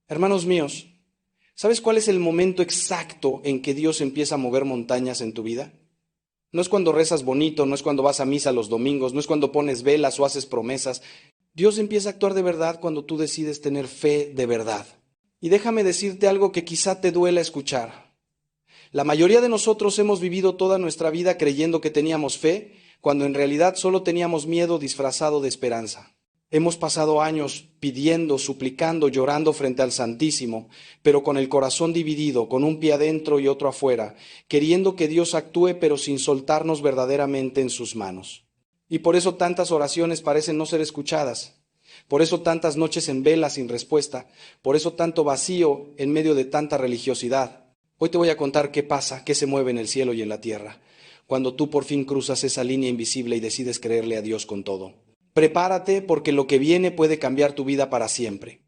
Hermanos míos, ¿sabes cuál es el momento exacto en que Dios empieza a mover montañas en tu vida? No es cuando rezas bonito, no es cuando vas a misa los domingos, no es cuando pones velas o haces promesas. Dios empieza a actuar de verdad cuando tú decides tener fe de verdad. Y déjame decirte algo que quizá te duela escuchar. La mayoría de nosotros hemos vivido toda nuestra vida creyendo que teníamos fe, cuando en realidad solo teníamos miedo disfrazado de esperanza. Hemos pasado años pidiendo, suplicando, llorando frente al Santísimo, pero con el corazón dividido, con un pie adentro y otro afuera, queriendo que Dios actúe pero sin soltarnos verdaderamente en sus manos. Y por eso tantas oraciones parecen no ser escuchadas, por eso tantas noches en vela sin respuesta, por eso tanto vacío en medio de tanta religiosidad. Hoy te voy a contar qué pasa, qué se mueve en el cielo y en la tierra, cuando tú por fin cruzas esa línea invisible y decides creerle a Dios con todo. Prepárate porque lo que viene puede cambiar tu vida para siempre.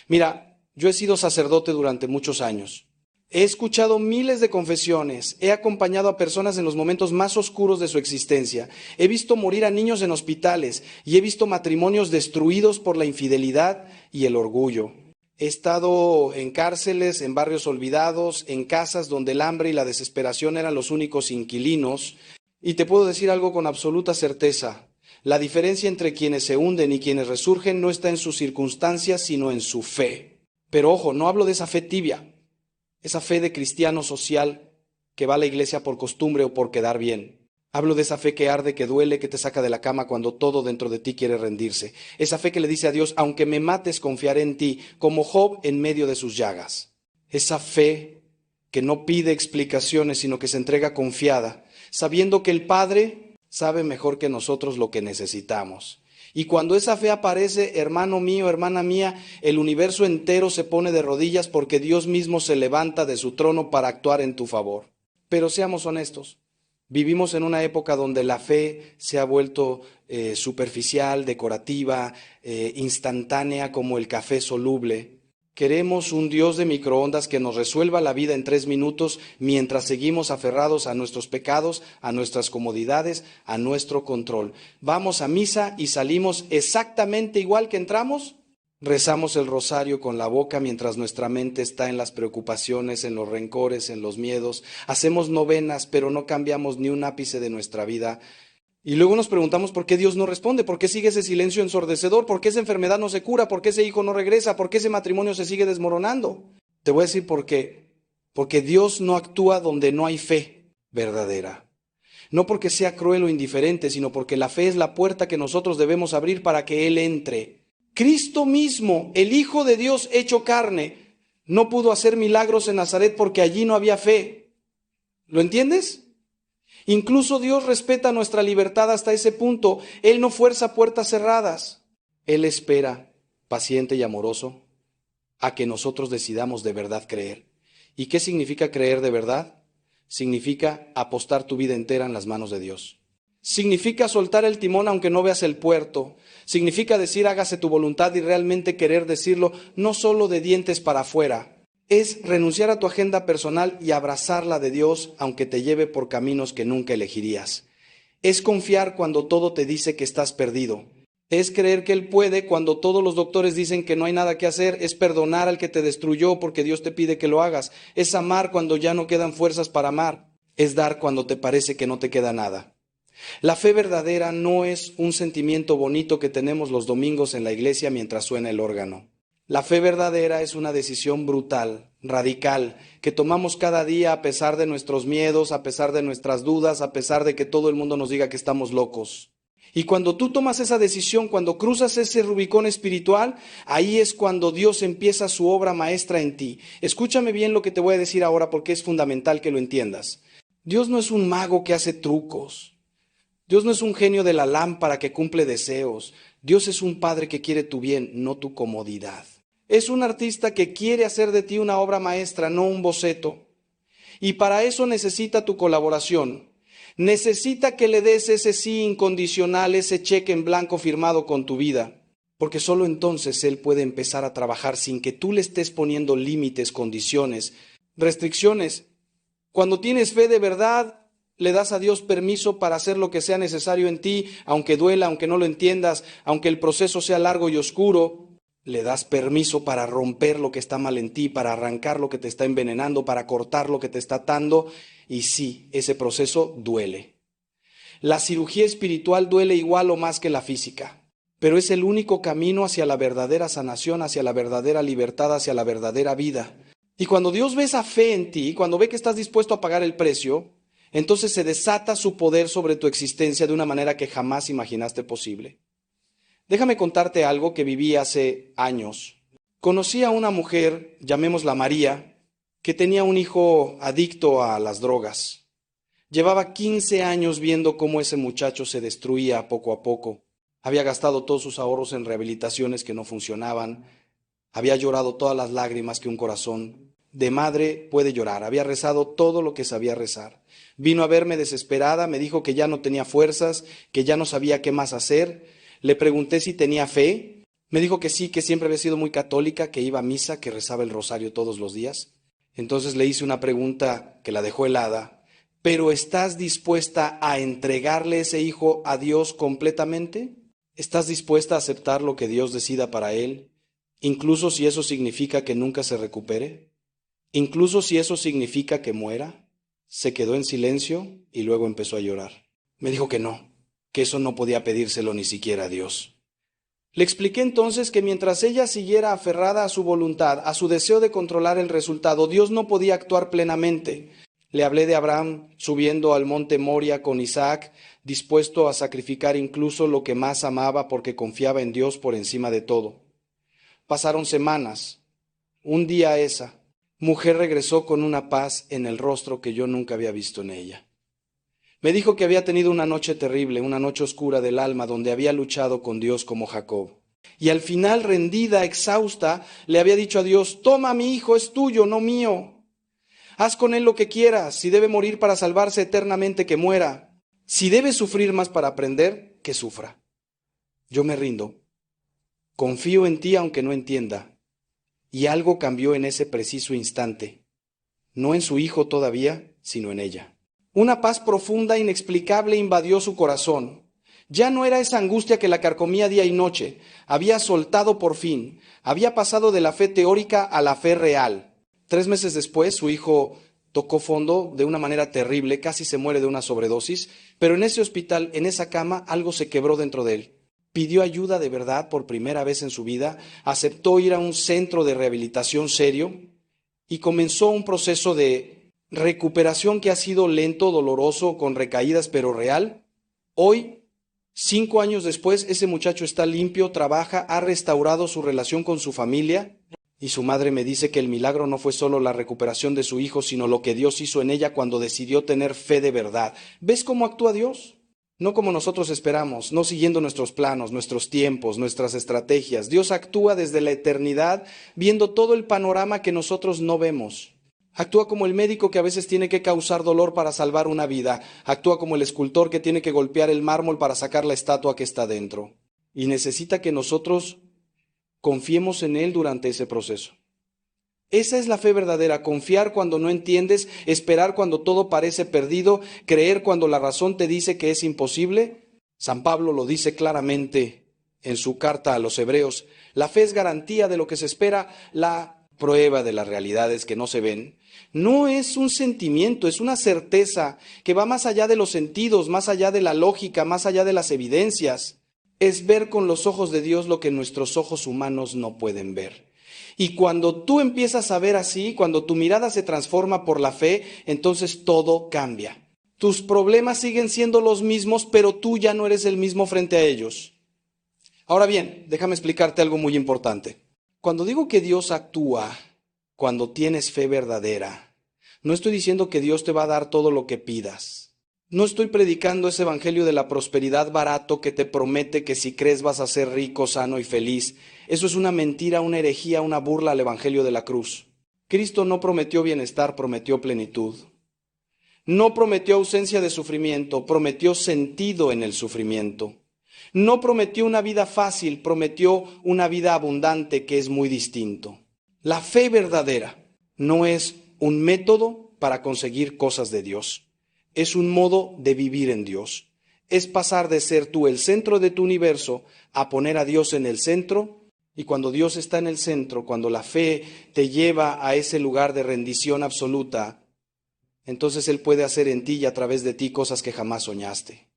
Mira, yo he sido sacerdote durante muchos años. He escuchado miles de confesiones, he acompañado a personas en los momentos más oscuros de su existencia, he visto morir a niños en hospitales y he visto matrimonios destruidos por la infidelidad y el orgullo. He estado en cárceles, en barrios olvidados, en casas donde el hambre y la desesperación eran los únicos inquilinos, y te puedo decir algo con absoluta certeza. La diferencia entre quienes se hunden y quienes resurgen no está en sus circunstancias, sino en su fe. Pero ojo, no hablo de esa fe tibia, esa fe de cristiano social que va a la iglesia por costumbre o por quedar bien. Hablo de esa fe que arde, que duele, que te saca de la cama cuando todo dentro de ti quiere rendirse. Esa fe que le dice a Dios, aunque me mates, confiaré en ti, como Job en medio de sus llagas. Esa fe que no pide explicaciones, sino que se entrega confiada, sabiendo que el Padre sabe mejor que nosotros lo que necesitamos. Y cuando esa fe aparece, hermano mío, hermana mía, el universo entero se pone de rodillas porque Dios mismo se levanta de su trono para actuar en tu favor. Pero seamos honestos, vivimos en una época donde la fe se ha vuelto superficial, decorativa, instantánea como el café soluble. Queremos un Dios de microondas que nos resuelva la vida en 3 minutos mientras seguimos aferrados a nuestros pecados, a nuestras comodidades, a nuestro control. Vamos a misa y salimos exactamente igual que entramos. Rezamos el rosario con la boca mientras nuestra mente está en las preocupaciones, en los rencores, en los miedos. Hacemos novenas, pero no cambiamos ni un ápice de nuestra vida. Y luego nos preguntamos por qué Dios no responde, por qué sigue ese silencio ensordecedor, por qué esa enfermedad no se cura, por qué ese hijo no regresa, por qué ese matrimonio se sigue desmoronando. Te voy a decir por qué. Porque Dios no actúa donde no hay fe verdadera. No porque sea cruel o indiferente, sino porque la fe es la puerta que nosotros debemos abrir para que Él entre. Cristo mismo, el Hijo de Dios hecho carne, no pudo hacer milagros en Nazaret porque allí no había fe. ¿Lo entiendes? Incluso Dios respeta nuestra libertad hasta ese punto. Él no fuerza puertas cerradas. Él espera, paciente y amoroso, a que nosotros decidamos de verdad creer. ¿Y qué significa creer de verdad? Significa apostar tu vida entera en las manos de Dios. Significa soltar el timón aunque no veas el puerto. Significa decir hágase tu voluntad y realmente querer decirlo, no solo de dientes para afuera. Es renunciar a tu agenda personal y abrazar la de Dios, aunque te lleve por caminos que nunca elegirías. Es confiar cuando todo te dice que estás perdido. Es creer que Él puede cuando todos los doctores dicen que no hay nada que hacer. Es perdonar al que te destruyó porque Dios te pide que lo hagas. Es amar cuando ya no quedan fuerzas para amar. Es dar cuando te parece que no te queda nada. La fe verdadera no es un sentimiento bonito que tenemos los domingos en la iglesia mientras suena el órgano. La fe verdadera es una decisión brutal, radical, que tomamos cada día a pesar de nuestros miedos, a pesar de nuestras dudas, a pesar de que todo el mundo nos diga que estamos locos. Y cuando tú tomas esa decisión, cuando cruzas ese Rubicón espiritual, ahí es cuando Dios empieza su obra maestra en ti. Escúchame bien lo que te voy a decir ahora porque es fundamental que lo entiendas. Dios no es un mago que hace trucos. Dios no es un genio de la lámpara que cumple deseos. Dios es un Padre que quiere tu bien, no tu comodidad. Es un artista que quiere hacer de ti una obra maestra, no un boceto. Y para eso necesita tu colaboración. Necesita que le des ese sí incondicional, ese cheque en blanco firmado con tu vida. Porque solo entonces Él puede empezar a trabajar sin que tú le estés poniendo límites, condiciones, restricciones. Cuando tienes fe de verdad, le das a Dios permiso para hacer lo que sea necesario en ti, aunque duela, aunque no lo entiendas, aunque el proceso sea largo y oscuro. le das permiso para romper lo que está mal en ti, para arrancar lo que te está envenenando, para cortar lo que te está atando, y sí, ese proceso duele. La cirugía espiritual duele igual o más que la física, pero es el único camino hacia la verdadera sanación, hacia la verdadera libertad, hacia la verdadera vida. Y cuando Dios ve esa fe en ti, cuando ve que estás dispuesto a pagar el precio, entonces se desata su poder sobre tu existencia de una manera que jamás imaginaste posible. Déjame contarte algo que viví hace años. Conocí a una mujer, llamémosla María, que tenía un hijo adicto a las drogas. Llevaba 15 años viendo cómo ese muchacho se destruía poco a poco. Había gastado todos sus ahorros en rehabilitaciones que no funcionaban. Había llorado todas las lágrimas que un corazón de madre puede llorar. Había rezado todo lo que sabía rezar. Vino a verme desesperada, me dijo que ya no tenía fuerzas, que ya no sabía qué más hacer. Le pregunté si tenía fe. Me dijo que sí, que siempre había sido muy católica, que iba a misa, que rezaba el rosario todos los días. Entonces le hice una pregunta que la dejó helada. ¿Pero estás dispuesta a entregarle ese hijo a Dios completamente? ¿Estás dispuesta a aceptar lo que Dios decida para él, incluso si eso significa que nunca se recupere? ¿Incluso si eso significa que muera? Se quedó en silencio y luego empezó a llorar. Me dijo que no, que eso no podía pedírselo ni siquiera a Dios. Le expliqué entonces que mientras ella siguiera aferrada a su voluntad, a su deseo de controlar el resultado, Dios no podía actuar plenamente. Le hablé de Abraham subiendo al monte Moria con Isaac, dispuesto a sacrificar incluso lo que más amaba porque confiaba en Dios por encima de todo. Pasaron semanas. Un día esa mujer regresó con una paz en el rostro que yo nunca había visto en ella. Me dijo que había tenido una noche terrible, una noche oscura del alma, donde había luchado con Dios como Jacob. Y al final, rendida, exhausta, le había dicho a Dios: toma, mi hijo es tuyo, no mío. Haz con él lo que quieras. Si debe morir para salvarse eternamente, que muera. Si debe sufrir más para aprender, que sufra. Yo me rindo. Confío en ti aunque no entienda. Y algo cambió en ese preciso instante. No en su hijo todavía, sino en ella. Una paz profunda, inexplicable, invadió su corazón. Ya no era esa angustia que la carcomía día y noche. Había soltado por fin. Había pasado de la fe teórica a la fe real. 3 meses después, su hijo tocó fondo de una manera terrible, casi se muere de una sobredosis, pero en ese hospital, en esa cama, algo se quebró dentro de él. Pidió ayuda de verdad por primera vez en su vida, aceptó ir a un centro de rehabilitación serio y comenzó un proceso de recuperación que ha sido lento, doloroso, con recaídas, pero real. Hoy, 5 años después, ese muchacho está limpio, trabaja, ha restaurado su relación con su familia. Y su madre me dice que el milagro no fue solo la recuperación de su hijo, sino lo que Dios hizo en ella cuando decidió tener fe de verdad. ¿Ves cómo actúa Dios? No como nosotros esperamos, no siguiendo nuestros planos, nuestros tiempos, nuestras estrategias. Dios actúa desde la eternidad, viendo todo el panorama que nosotros no vemos. Actúa como el médico que a veces tiene que causar dolor para salvar una vida. Actúa como el escultor que tiene que golpear el mármol para sacar la estatua que está dentro. Y necesita que nosotros confiemos en Él durante ese proceso. Esa es la fe verdadera: confiar cuando no entiendes, esperar cuando todo parece perdido, creer cuando la razón te dice que es imposible. San Pablo lo dice claramente en su carta a los Hebreos: la fe es garantía de lo que se espera, la prueba de las realidades que no se ven. No es un sentimiento, es una certeza que va más allá de los sentidos, más allá de la lógica, más allá de las evidencias. Es ver con los ojos de Dios lo que nuestros ojos humanos no pueden ver. Y cuando tú empiezas a ver así, cuando tu mirada se transforma por la fe, entonces todo cambia. Tus problemas siguen siendo los mismos, pero tú ya no eres el mismo frente a ellos. Ahora bien, déjame explicarte algo muy importante. Cuando digo que Dios actúa cuando tienes fe verdadera, no estoy diciendo que Dios te va a dar todo lo que pidas. No estoy predicando ese evangelio de la prosperidad barato que te promete que si crees vas a ser rico, sano y feliz. Eso es una mentira, una herejía, una burla al evangelio de la cruz. Cristo no prometió bienestar, prometió plenitud. No prometió ausencia de sufrimiento, prometió sentido en el sufrimiento. No prometió una vida fácil, prometió una vida abundante, que es muy distinto. La fe verdadera no es un método para conseguir cosas de Dios. Es un modo de vivir en Dios. Es pasar de ser tú el centro de tu universo a poner a Dios en el centro Y cuando Dios está en el centro, cuando la fe te lleva a ese lugar de rendición absoluta, entonces Él puede hacer en ti y a través de ti cosas que jamás soñaste.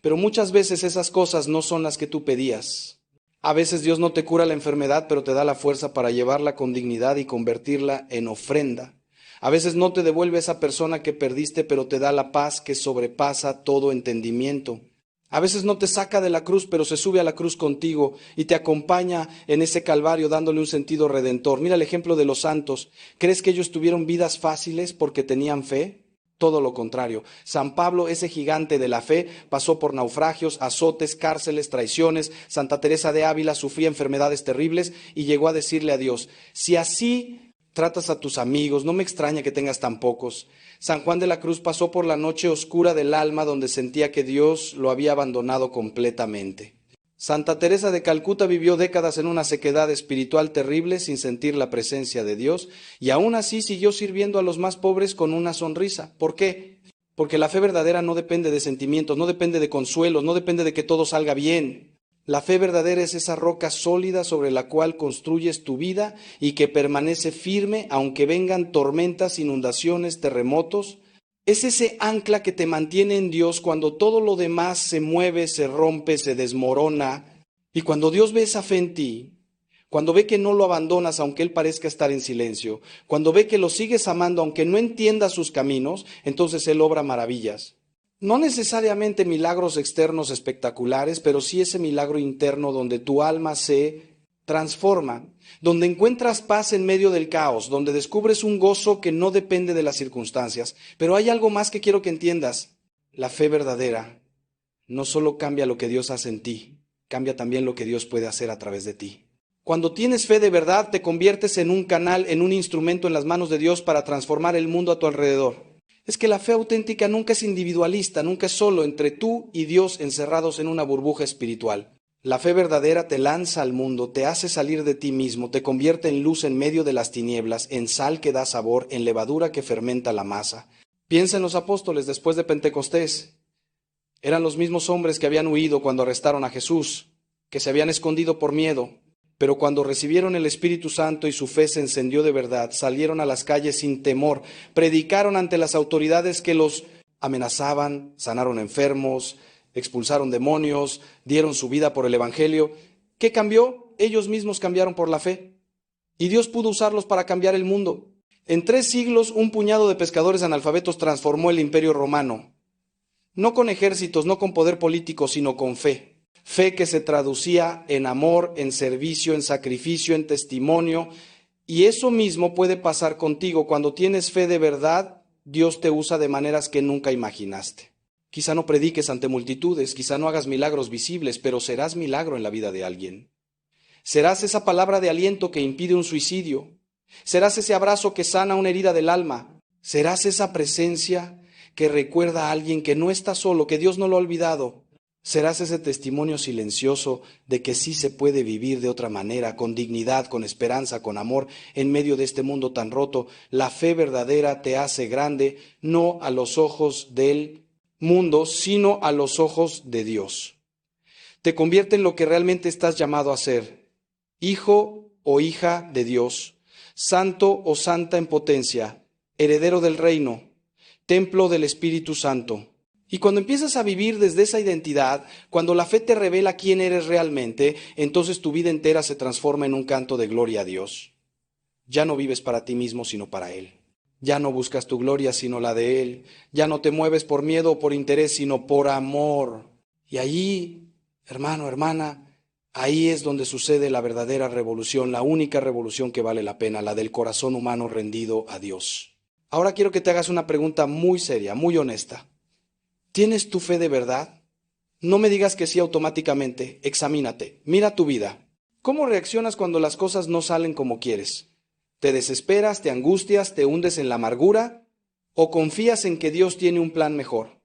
Pero muchas veces esas cosas no son las que tú pedías. A veces Dios no te cura la enfermedad, pero te da la fuerza para llevarla con dignidad y convertirla en ofrenda. A veces no te devuelve esa persona que perdiste, pero te da la paz que sobrepasa todo entendimiento. A veces no te saca de la cruz, pero se sube a la cruz contigo y te acompaña en ese calvario dándole un sentido redentor. Mira el ejemplo de los santos. ¿Crees que ellos tuvieron vidas fáciles porque tenían fe? Todo lo contrario. San Pablo, ese gigante de la fe, pasó por naufragios, azotes, cárceles, traiciones. Santa Teresa de Ávila sufría enfermedades terribles y llegó a decirle a Dios: si así tratas a tus amigos, no me extraña que tengas tan pocos. San Juan de la Cruz pasó por la noche oscura del alma donde sentía que Dios lo había abandonado completamente. Santa Teresa de Calcuta vivió décadas en una sequedad espiritual terrible sin sentir la presencia de Dios y aún así siguió sirviendo a los más pobres con una sonrisa. ¿Por qué? Porque la fe verdadera no depende de sentimientos, no depende de consuelos, no depende de que todo salga bien. La fe verdadera es esa roca sólida sobre la cual construyes tu vida y que permanece firme aunque vengan tormentas, inundaciones, terremotos. Es ese ancla que te mantiene en Dios cuando todo lo demás se mueve, se rompe, se desmorona. Y cuando Dios ve esa fe en ti, cuando ve que no lo abandonas aunque Él parezca estar en silencio, cuando ve que lo sigues amando aunque no entiendas sus caminos, entonces Él obra maravillas. No necesariamente milagros externos espectaculares, pero sí ese milagro interno donde tu alma se transforma, donde encuentras paz en medio del caos, donde descubres un gozo que no depende de las circunstancias. Pero hay algo más que quiero que entiendas. La fe verdadera no solo cambia lo que Dios hace en ti, cambia también lo que Dios puede hacer a través de ti. Cuando tienes fe de verdad, te conviertes en un canal, en un instrumento en las manos de Dios para transformar el mundo a tu alrededor. Es que la fe auténtica nunca es individualista, nunca es solo entre tú y Dios encerrados en una burbuja espiritual. La fe verdadera te lanza al mundo, te hace salir de ti mismo, te convierte en luz en medio de las tinieblas, en sal que da sabor, en levadura que fermenta la masa. Piensa en los apóstoles después de Pentecostés. Eran los mismos hombres que habían huido cuando arrestaron a Jesús, que se habían escondido por miedo. Pero cuando recibieron el Espíritu Santo y su fe se encendió de verdad, salieron a las calles sin temor, predicaron ante las autoridades que los amenazaban, sanaron enfermos, expulsaron demonios, dieron su vida por el Evangelio. ¿Qué cambió? Ellos mismos cambiaron por la fe. Y Dios pudo usarlos para cambiar el mundo. En 3 siglos, un puñado de pescadores analfabetos transformó el Imperio Romano. No con ejércitos, no con poder político, sino con fe. Fe que se traducía en amor, en servicio, en sacrificio, en testimonio. Y eso mismo puede pasar contigo. Cuando tienes fe de verdad, Dios te usa de maneras que nunca imaginaste. Quizá no prediques ante multitudes, quizá no hagas milagros visibles, pero serás milagro en la vida de alguien. Serás esa palabra de aliento que impide un suicidio. Serás ese abrazo que sana una herida del alma. Serás esa presencia que recuerda a alguien que no está solo, que Dios no lo ha olvidado. Serás ese testimonio silencioso de que sí se puede vivir de otra manera, con dignidad, con esperanza, con amor, en medio de este mundo tan roto. La fe verdadera te hace grande, no a los ojos del mundo, sino a los ojos de Dios. Te convierte en lo que realmente estás llamado a ser, hijo o hija de Dios, santo o santa en potencia, heredero del reino, templo del Espíritu Santo. Y cuando empiezas a vivir desde esa identidad, cuando la fe te revela quién eres realmente, entonces tu vida entera se transforma en un canto de gloria a Dios. Ya no vives para ti mismo, sino para Él. Ya no buscas tu gloria, sino la de Él. Ya no te mueves por miedo o por interés, sino por amor. Y allí, hermano, hermana, ahí es donde sucede la verdadera revolución, la única revolución que vale la pena, la del corazón humano rendido a Dios. Ahora quiero que te hagas una pregunta muy seria, muy honesta. ¿Tienes tu fe de verdad? No me digas que sí automáticamente. Examínate. Mira tu vida. ¿Cómo reaccionas cuando las cosas no salen como quieres? ¿Te desesperas, te angustias, te hundes en la amargura? ¿O confías en que Dios tiene un plan mejor?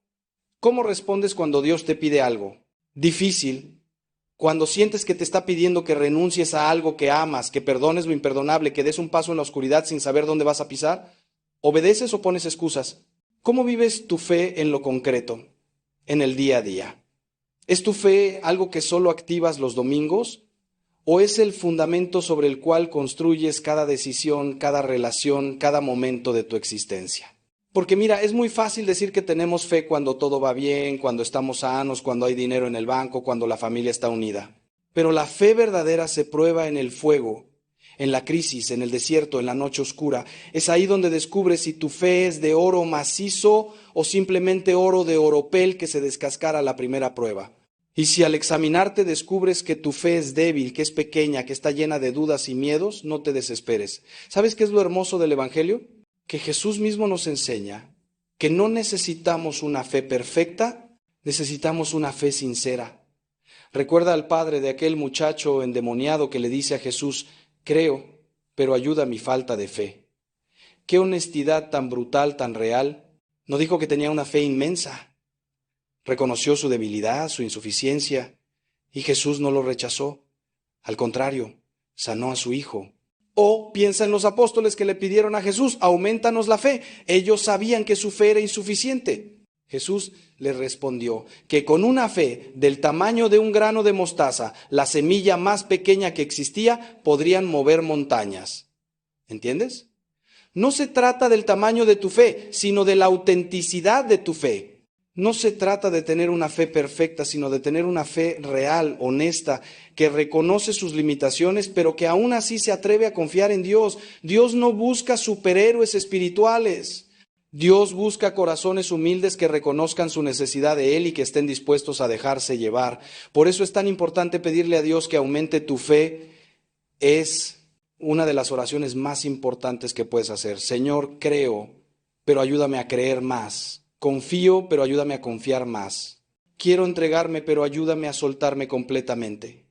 ¿Cómo respondes cuando Dios te pide algo? Difícil. Cuando sientes que te está pidiendo que renuncies a algo que amas, que perdones lo imperdonable, que des un paso en la oscuridad sin saber dónde vas a pisar. ¿Obedeces o pones excusas? ¿Cómo vives tu fe en lo concreto, en el día a día? ¿Es tu fe algo que solo activas los domingos? ¿O es el fundamento sobre el cual construyes cada decisión, cada relación, cada momento de tu existencia? Porque mira, es muy fácil decir que tenemos fe cuando todo va bien, cuando estamos sanos, cuando hay dinero en el banco, cuando la familia está unida. Pero la fe verdadera se prueba en el fuego, en la crisis, en el desierto, en la noche oscura. Es ahí donde descubres si tu fe es de oro macizo o simplemente oro de oropel que se descascara a la primera prueba. Y si al examinarte descubres que tu fe es débil, que es pequeña, que está llena de dudas y miedos, no te desesperes. ¿Sabes qué es lo hermoso del Evangelio? Que Jesús mismo nos enseña que no necesitamos una fe perfecta, necesitamos una fe sincera. Recuerda al padre de aquel muchacho endemoniado que le dice a Jesús: creo, pero ayuda a mi falta de fe. Qué honestidad tan brutal, tan real. No dijo que tenía una fe inmensa. Reconoció su debilidad, su insuficiencia, y Jesús no lo rechazó. Al contrario, sanó a su hijo. O piensa en los apóstoles que le pidieron a Jesús: aumentanos la fe. Ellos sabían que su fe era insuficiente. Jesús les respondió que con una fe del tamaño de un grano de mostaza, la semilla más pequeña que existía, podrían mover montañas. ¿Entiendes? No se trata del tamaño de tu fe, sino de la autenticidad de tu fe. No se trata de tener una fe perfecta, sino de tener una fe real, honesta, que reconoce sus limitaciones, pero que aún así se atreve a confiar en Dios. Dios no busca superhéroes espirituales. Dios busca corazones humildes que reconozcan su necesidad de Él y que estén dispuestos a dejarse llevar. Por eso es tan importante pedirle a Dios que aumente tu fe. Es una de las oraciones más importantes que puedes hacer. Señor, creo, pero ayúdame a creer más. Confío, pero ayúdame a confiar más. Quiero entregarme, pero ayúdame a soltarme completamente.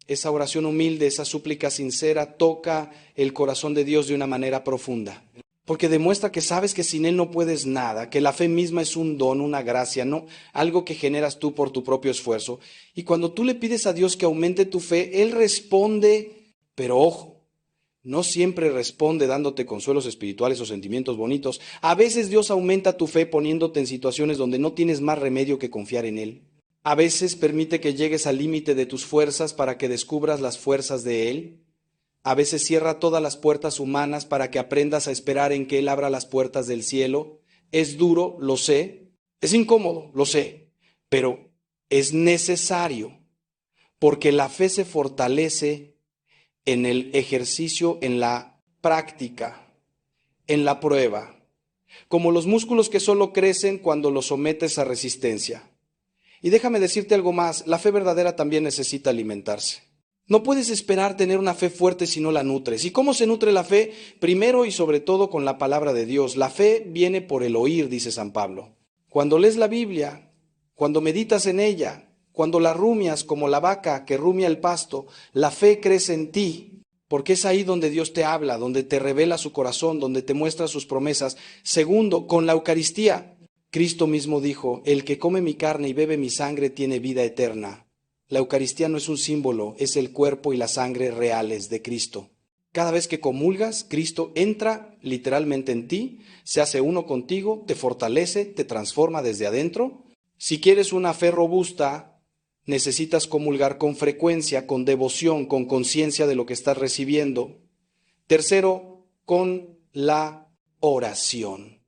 Esa oración humilde, esa súplica sincera, toca el corazón de Dios de una manera profunda. Porque demuestra que sabes que sin Él no puedes nada, que la fe misma es un don, una gracia, no algo que generas tú por tu propio esfuerzo. Y cuando tú le pides a Dios que aumente tu fe, Él responde, pero ojo, no siempre responde dándote consuelos espirituales o sentimientos bonitos. A veces Dios aumenta tu fe poniéndote en situaciones donde no tienes más remedio que confiar en Él. A veces permite que llegues al límite de tus fuerzas para que descubras las fuerzas de Él. A veces cierra todas las puertas humanas para que aprendas a esperar en que Él abra las puertas del cielo. Es duro, lo sé. Es incómodo, lo sé. Pero es necesario, porque la fe se fortalece en el ejercicio, en la práctica, en la prueba, como los músculos que solo crecen cuando los sometes a resistencia. Y déjame decirte algo más, la fe verdadera también necesita alimentarse. No puedes esperar tener una fe fuerte si no la nutres. ¿Y cómo se nutre la fe? Primero y sobre todo con la palabra de Dios. La fe viene por el oír, dice San Pablo. Cuando lees la Biblia, cuando meditas en ella, cuando la rumias como la vaca que rumia el pasto, la fe crece en ti, porque es ahí donde Dios te habla, donde te revela su corazón, donde te muestra sus promesas. Segundo, con la Eucaristía. Cristo mismo dijo: el que come mi carne y bebe mi sangre tiene vida eterna. La Eucaristía no es un símbolo, es el cuerpo y la sangre reales de Cristo. Cada vez que comulgas, Cristo entra literalmente en ti, se hace uno contigo, te fortalece, te transforma desde adentro. Si quieres una fe robusta, necesitas comulgar con frecuencia, con devoción, con conciencia de lo que estás recibiendo. Tercero, con la oración.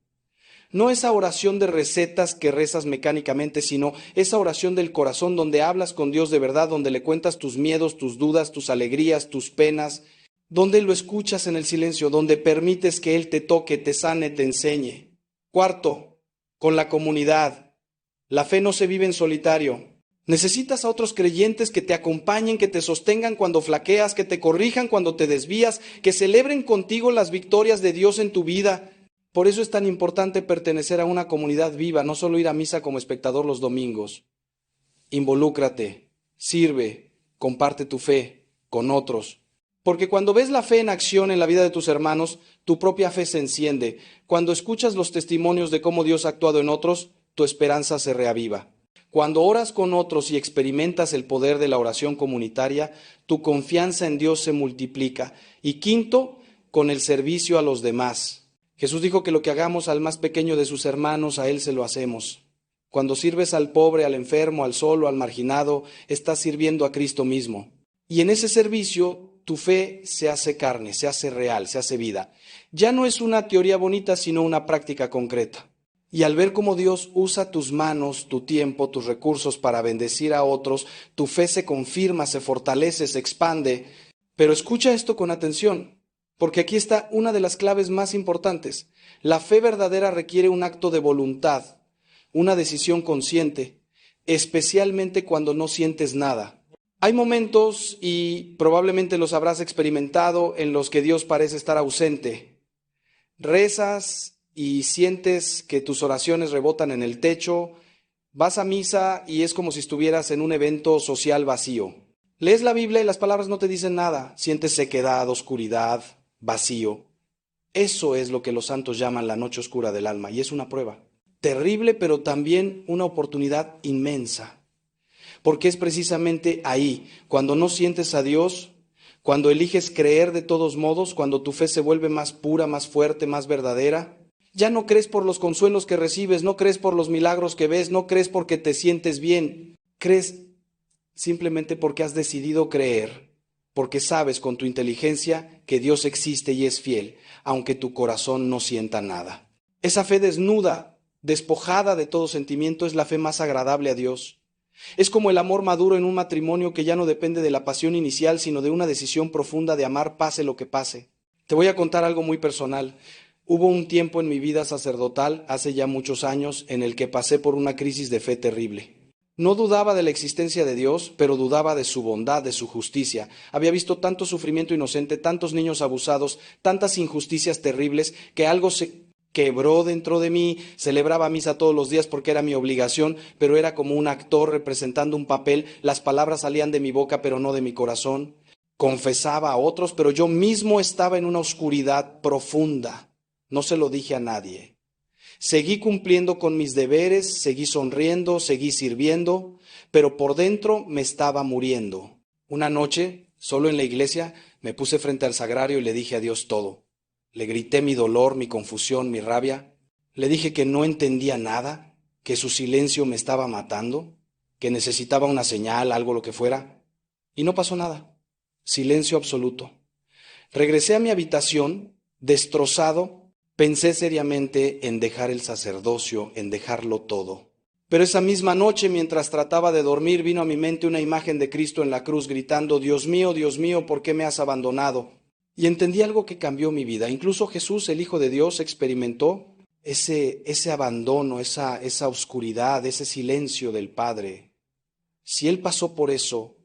No esa oración de recetas que rezas mecánicamente, sino esa oración del corazón donde hablas con Dios de verdad, donde le cuentas tus miedos, tus dudas, tus alegrías, tus penas, donde lo escuchas en el silencio, donde permites que Él te toque, te sane, te enseñe. Cuarto, con la comunidad. La fe no se vive en solitario. Necesitas a otros creyentes que te acompañen, que te sostengan cuando flaqueas, que te corrijan cuando te desvías, que celebren contigo las victorias de Dios en tu vida. Por eso es tan importante pertenecer a una comunidad viva, no solo ir a misa como espectador los domingos. Involúcrate, sirve, comparte tu fe con otros. Porque cuando ves la fe en acción en la vida de tus hermanos, tu propia fe se enciende. Cuando escuchas los testimonios de cómo Dios ha actuado en otros, tu esperanza se reaviva. Cuando oras con otros y experimentas el poder de la oración comunitaria, tu confianza en Dios se multiplica. Y quinto, con el servicio a los demás. Jesús dijo que lo que hagamos al más pequeño de sus hermanos, a Él se lo hacemos. Cuando sirves al pobre, al enfermo, al solo, al marginado, estás sirviendo a Cristo mismo. Y en ese servicio tu fe se hace carne, se hace real, se hace vida. Ya no es una teoría bonita, sino una práctica concreta. Y al ver cómo Dios usa tus manos, tu tiempo, tus recursos para bendecir a otros, tu fe se confirma, se fortalece, se expande. Pero escucha esto con atención, porque aquí está una de las claves más importantes. La fe verdadera requiere un acto de voluntad, una decisión consciente, especialmente cuando no sientes nada. Hay momentos, y probablemente los habrás experimentado, en los que Dios parece estar ausente. Rezas y sientes que tus oraciones rebotan en el techo, vas a misa y es como si estuvieras en un evento social vacío. Lees la Biblia y las palabras no te dicen nada, sientes sequedad, oscuridad, vacío. Eso es lo que los santos llaman la noche oscura del alma, y es una prueba terrible, pero también una oportunidad inmensa, porque es precisamente ahí, cuando no sientes a Dios, cuando eliges creer de todos modos, cuando tu fe se vuelve más pura, más fuerte, más verdadera. Ya no crees por los consuelos que recibes, no crees por los milagros que ves, no crees porque te sientes bien, crees simplemente porque has decidido creer, porque sabes con tu inteligencia que Dios existe y es fiel, aunque tu corazón no sienta nada. Esa fe desnuda, despojada de todo sentimiento, es la fe más agradable a Dios. Es como el amor maduro en un matrimonio que ya no depende de la pasión inicial, sino de una decisión profunda de amar pase lo que pase. Te voy a contar algo muy personal. Hubo un tiempo en mi vida sacerdotal, hace ya muchos años, en el que pasé por una crisis de fe terrible. No dudaba de la existencia de Dios, pero dudaba de su bondad, de su justicia. Había visto tanto sufrimiento inocente, tantos niños abusados, tantas injusticias terribles, que algo se quebró dentro de mí. Celebraba misa todos los días porque era mi obligación, pero era como un actor representando un papel. Las palabras salían de mi boca, pero no de mi corazón. Confesaba a otros, pero yo mismo estaba en una oscuridad profunda. No se lo dije a nadie. Seguí cumpliendo con mis deberes, seguí sonriendo, seguí sirviendo, pero por dentro me estaba muriendo. Una noche, solo en la iglesia, me puse frente al sagrario y le dije a Dios todo. Le grité mi dolor, mi confusión, mi rabia. Le dije que no entendía nada, que su silencio me estaba matando, que necesitaba una señal, algo lo que fuera. Y no pasó nada. Silencio absoluto. Regresé a mi habitación, destrozado. Pensé seriamente en dejar el sacerdocio, en dejarlo todo. Pero esa misma noche, mientras trataba de dormir, vino a mi mente una imagen de Cristo en la cruz gritando, Dios mío, ¿por qué me has abandonado? Y entendí algo que cambió mi vida. Incluso Jesús, el Hijo de Dios, experimentó ese abandono, esa oscuridad, ese silencio del Padre. Si Él pasó por eso,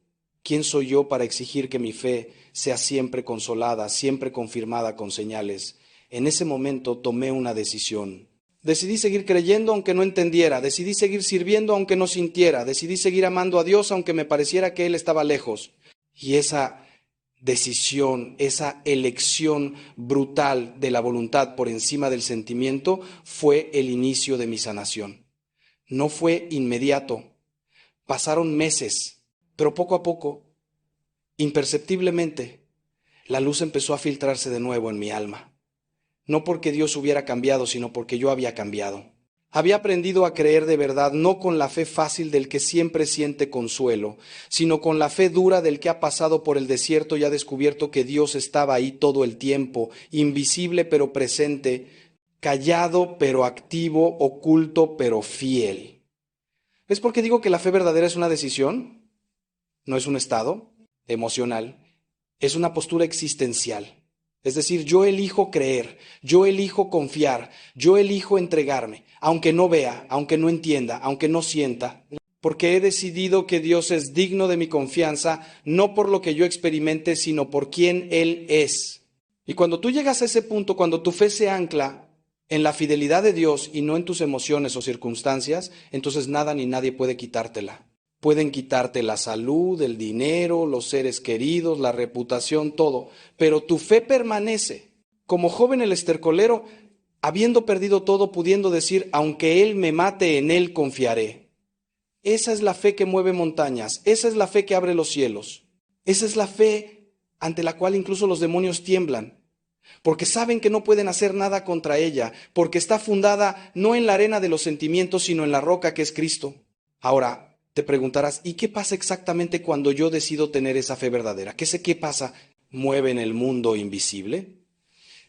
¿quién soy yo para exigir que mi fe sea siempre consolada, siempre confirmada con señales? En ese momento tomé una decisión. Decidí seguir creyendo aunque no entendiera, decidí seguir sirviendo aunque no sintiera, decidí seguir amando a Dios aunque me pareciera que Él estaba lejos. Y esa decisión, esa elección brutal de la voluntad por encima del sentimiento fue el inicio de mi sanación. No fue inmediato, pasaron meses, pero poco a poco, imperceptiblemente, la luz empezó a filtrarse de nuevo en mi alma. No porque Dios hubiera cambiado, sino porque yo había cambiado. Había aprendido a creer de verdad, no con la fe fácil del que siempre siente consuelo, sino con la fe dura del que ha pasado por el desierto y ha descubierto que Dios estaba ahí todo el tiempo, invisible pero presente, callado pero activo, oculto pero fiel. ¿Es porque digo que la fe verdadera es una decisión? No es un estado emocional, es una postura existencial. Es decir, yo elijo creer, yo elijo confiar, yo elijo entregarme, aunque no vea, aunque no entienda, aunque no sienta, porque he decidido que Dios es digno de mi confianza, no por lo que yo experimente, sino por quien Él es. Y cuando tú llegas a ese punto, cuando tu fe se ancla en la fidelidad de Dios y no en tus emociones o circunstancias, entonces nada ni nadie puede quitártela. Pueden quitarte la salud, el dinero, los seres queridos, la reputación, todo. Pero tu fe permanece. Como joven el estercolero, habiendo perdido todo, pudiendo decir, aunque Él me mate, en Él confiaré. Esa es la fe que mueve montañas. Esa es la fe que abre los cielos. Esa es la fe ante la cual incluso los demonios tiemblan. Porque saben que no pueden hacer nada contra ella. Porque está fundada no en la arena de los sentimientos, sino en la roca que es Cristo. Ahora, Te preguntarás, ¿y qué pasa exactamente cuando yo decido tener esa fe verdadera? ¿Qué pasa? ¿Mueve en el mundo invisible?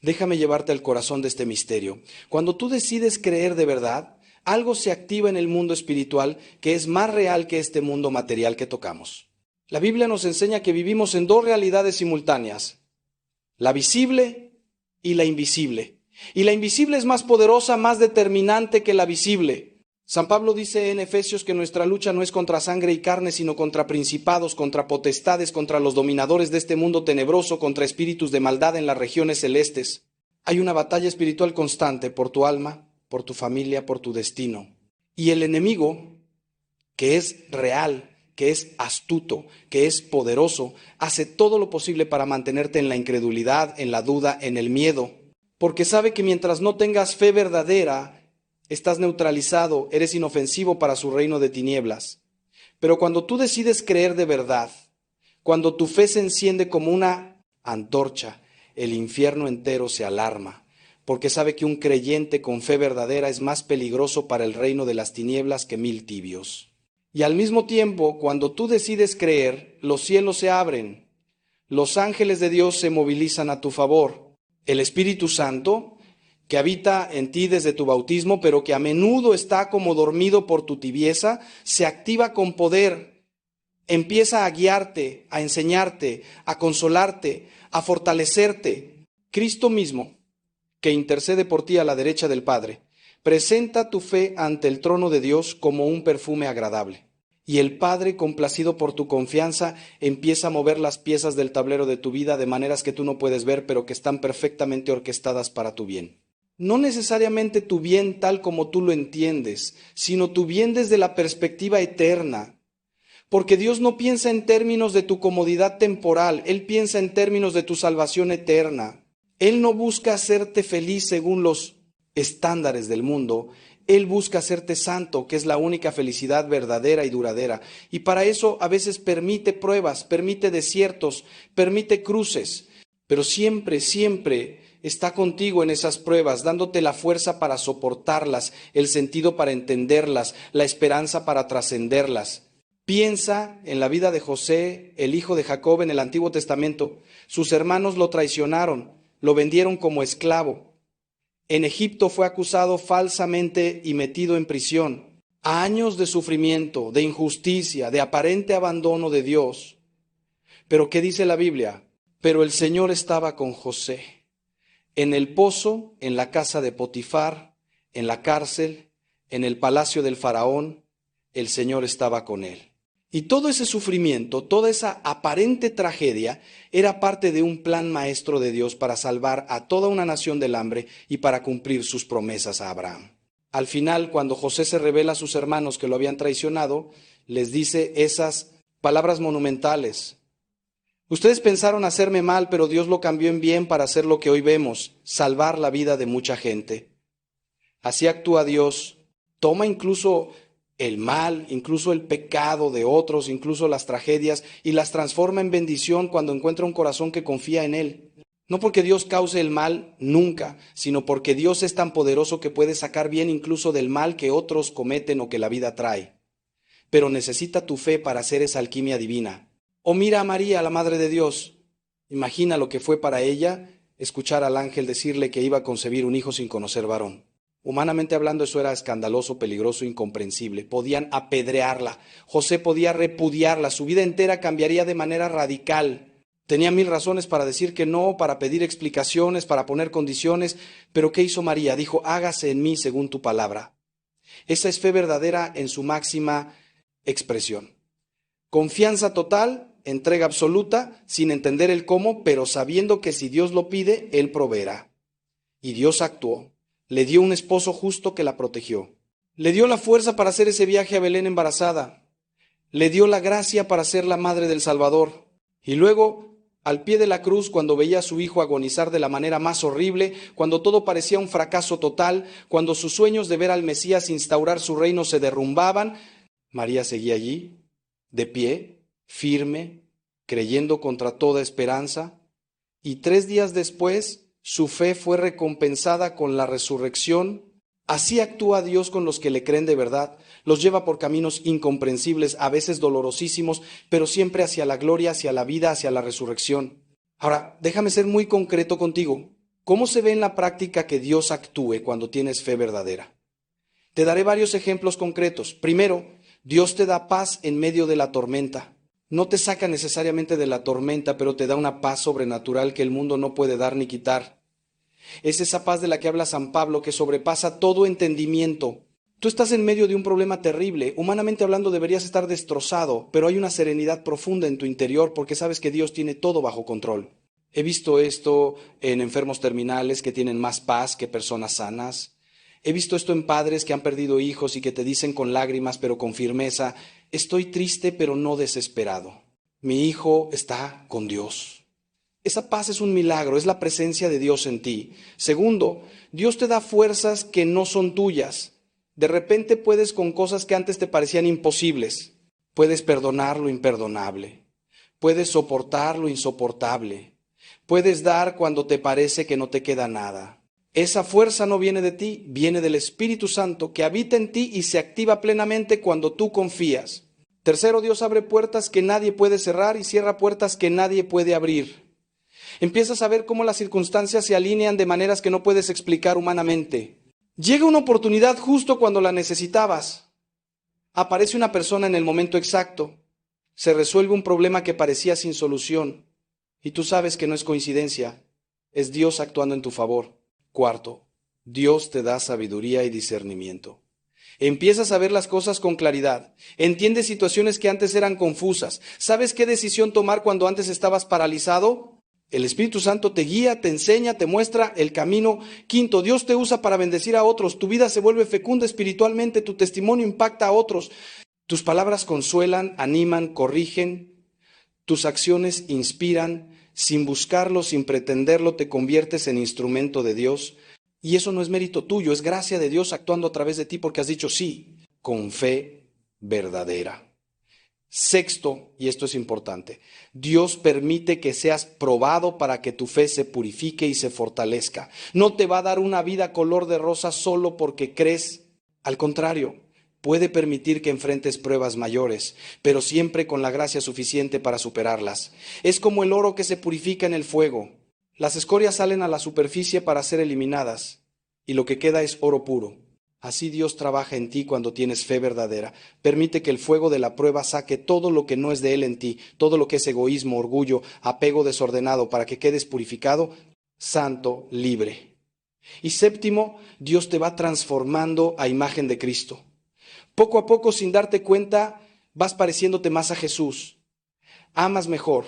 Déjame llevarte al corazón de este misterio. Cuando tú decides creer de verdad, algo se activa en el mundo espiritual que es más real que este mundo material que tocamos. La Biblia nos enseña que vivimos en dos realidades simultáneas, la visible y la invisible. Y la invisible es más poderosa, más determinante que la visible. San Pablo dice en Efesios que nuestra lucha no es contra sangre y carne, sino contra principados, contra potestades, contra los dominadores de este mundo tenebroso, contra espíritus de maldad en las regiones celestes. Hay una batalla espiritual constante por tu alma, por tu familia, por tu destino. Y el enemigo, que es real, que es astuto, que es poderoso, hace todo lo posible para mantenerte en la incredulidad, en la duda, en el miedo. Porque sabe que mientras no tengas fe verdadera, estás neutralizado, eres inofensivo para su reino de tinieblas. Pero cuando tú decides creer de verdad, cuando tu fe se enciende como una antorcha, el infierno entero se alarma, porque sabe que un creyente con fe verdadera es más peligroso para el reino de las tinieblas que 1000 tibios. Y al mismo tiempo, cuando tú decides creer, los cielos se abren, los ángeles de Dios se movilizan a tu favor. El Espíritu Santo, que habita en ti desde tu bautismo, pero que a menudo está como dormido por tu tibieza, se activa con poder, empieza a guiarte, a enseñarte, a consolarte, a fortalecerte. Cristo mismo, que intercede por ti a la derecha del Padre, presenta tu fe ante el trono de Dios como un perfume agradable. Y el Padre, complacido por tu confianza, empieza a mover las piezas del tablero de tu vida de maneras que tú no puedes ver, pero que están perfectamente orquestadas para tu bien. No necesariamente tu bien tal como tú lo entiendes, sino tu bien desde la perspectiva eterna. Porque Dios no piensa en términos de tu comodidad temporal, Él piensa en términos de tu salvación eterna. Él no busca hacerte feliz según los estándares del mundo, Él busca hacerte santo, que es la única felicidad verdadera y duradera. Y para eso a veces permite pruebas, permite desiertos, permite cruces, pero siempre, siempre está contigo en esas pruebas, dándote la fuerza para soportarlas, el sentido para entenderlas, la esperanza para trascenderlas. Piensa en la vida de José, el hijo de Jacob en el Antiguo Testamento. Sus hermanos lo traicionaron, lo vendieron como esclavo. En Egipto fue acusado falsamente y metido en prisión. Años de sufrimiento, de injusticia, de aparente abandono de Dios. Pero ¿qué dice la Biblia? Pero el Señor estaba con José. En el pozo, en la casa de Potifar, en la cárcel, en el palacio del faraón, el Señor estaba con él. Y todo ese sufrimiento, toda esa aparente tragedia, era parte de un plan maestro de Dios para salvar a toda una nación del hambre y para cumplir sus promesas a Abraham. Al final, cuando José se revela a sus hermanos que lo habían traicionado, les dice esas palabras monumentales. Ustedes pensaron hacerme mal, pero Dios lo cambió en bien para hacer lo que hoy vemos, salvar la vida de mucha gente. Así actúa Dios. Toma incluso el mal, incluso el pecado de otros, incluso las tragedias, y las transforma en bendición cuando encuentra un corazón que confía en Él. No porque Dios cause el mal nunca, sino porque Dios es tan poderoso que puede sacar bien incluso del mal que otros cometen o que la vida trae. Pero necesita tu fe para hacer esa alquimia divina. O mira a María, la Madre de Dios. Imagina lo que fue para ella escuchar al ángel decirle que iba a concebir un hijo sin conocer varón. Humanamente hablando, eso era escandaloso, peligroso, incomprensible. Podían apedrearla. José podía repudiarla. Su vida entera cambiaría de manera radical. Tenía 1000 razones para decir que no, para pedir explicaciones, para poner condiciones. Pero ¿qué hizo María? Dijo, hágase en mí según tu palabra. Esa es fe verdadera en su máxima expresión. Confianza total, entrega absoluta, sin entender el cómo, pero sabiendo que si Dios lo pide, Él proveerá. Y Dios actuó. Le dio un esposo justo que la protegió. Le dio la fuerza para hacer ese viaje a Belén embarazada. Le dio la gracia para ser la madre del Salvador. Y luego, al pie de la cruz, cuando veía a su hijo agonizar de la manera más horrible, cuando todo parecía un fracaso total, cuando sus sueños de ver al Mesías instaurar su reino se derrumbaban, María seguía allí, de pie, firme, creyendo contra toda esperanza, y 3 días después su fe fue recompensada con la resurrección. Así actúa Dios con los que le creen de verdad. los lleva por caminos incomprensibles, a veces dolorosísimos, pero siempre hacia la gloria, hacia la vida, hacia la resurrección. Ahora, déjame ser muy concreto contigo. ¿Cómo se ve en la práctica que Dios actúe cuando tienes fe verdadera? Te daré varios ejemplos concretos. Primero, Dios te da paz en medio de la tormenta. No te saca necesariamente de la tormenta, pero te da una paz sobrenatural que el mundo no puede dar ni quitar. Es esa paz de la que habla San Pablo, que sobrepasa todo entendimiento. Tú estás en medio de un problema terrible. Humanamente hablando deberías estar destrozado, pero hay una serenidad profunda en tu interior porque sabes que Dios tiene todo bajo control. He visto esto en enfermos terminales que tienen más paz que personas sanas. He visto esto en padres que han perdido hijos y que te dicen con lágrimas pero con firmeza: estoy triste pero no desesperado. Mi hijo está con Dios. Esa paz es un milagro, es la presencia de Dios en ti. Segundo, Dios te da fuerzas que no son tuyas. De repente puedes con cosas que antes te parecían imposibles. Puedes perdonar lo imperdonable. Puedes soportar lo insoportable. Puedes dar cuando te parece que no te queda nada. Esa fuerza no viene de ti, viene del Espíritu Santo que habita en ti y se activa plenamente cuando tú confías. Tercero, Dios abre puertas que nadie puede cerrar y cierra puertas que nadie puede abrir. Empiezas a ver cómo las circunstancias se alinean de maneras que no puedes explicar humanamente. Llega una oportunidad justo cuando la necesitabas. Aparece una persona en el momento exacto. Se resuelve un problema que parecía sin solución. Y tú sabes que no es coincidencia. Es Dios actuando en tu favor. Cuarto, Dios te da sabiduría y discernimiento. Empiezas a ver las cosas con claridad. Entiendes situaciones que antes eran confusas. ¿Sabes qué decisión tomar cuando antes estabas paralizado? El Espíritu Santo te guía, te enseña, te muestra el camino. Quinto, Dios te usa para bendecir a otros. Tu vida se vuelve fecunda espiritualmente, tu testimonio impacta a otros. Tus palabras consuelan, animan, corrigen. Tus acciones inspiran. Sin buscarlo, sin pretenderlo, te conviertes en instrumento de Dios. Y eso no es mérito tuyo, es gracia de Dios actuando a través de ti porque has dicho sí, con fe verdadera. Sexto, y esto es importante, Dios permite que seas probado para que tu fe se purifique y se fortalezca. No te va a dar una vida color de rosa solo porque crees. Al contrario, puede permitir que enfrentes pruebas mayores, pero siempre con la gracia suficiente para superarlas. Es como el oro que se purifica en el fuego. Las escorias salen a la superficie para ser eliminadas, y lo que queda es oro puro. Así Dios trabaja en ti cuando tienes fe verdadera. Permite que el fuego de la prueba saque todo lo que no es de Él en ti, todo lo que es egoísmo, orgullo, apego desordenado, para que quedes purificado, santo, libre. Y séptimo, Dios te va transformando a imagen de Cristo. Poco a poco, sin darte cuenta, vas pareciéndote más a Jesús. Amas mejor,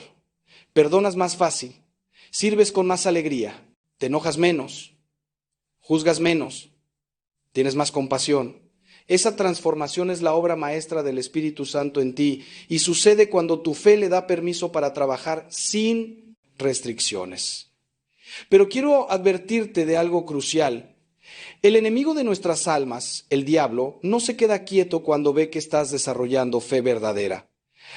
perdonas más fácil, sirves con más alegría, te enojas menos, juzgas menos. Tienes más compasión. Esa transformación es la obra maestra del Espíritu Santo en ti y sucede cuando tu fe le da permiso para trabajar sin restricciones. Pero quiero advertirte de algo crucial. El enemigo de nuestras almas, el diablo, no se queda quieto cuando ve que estás desarrollando fe verdadera.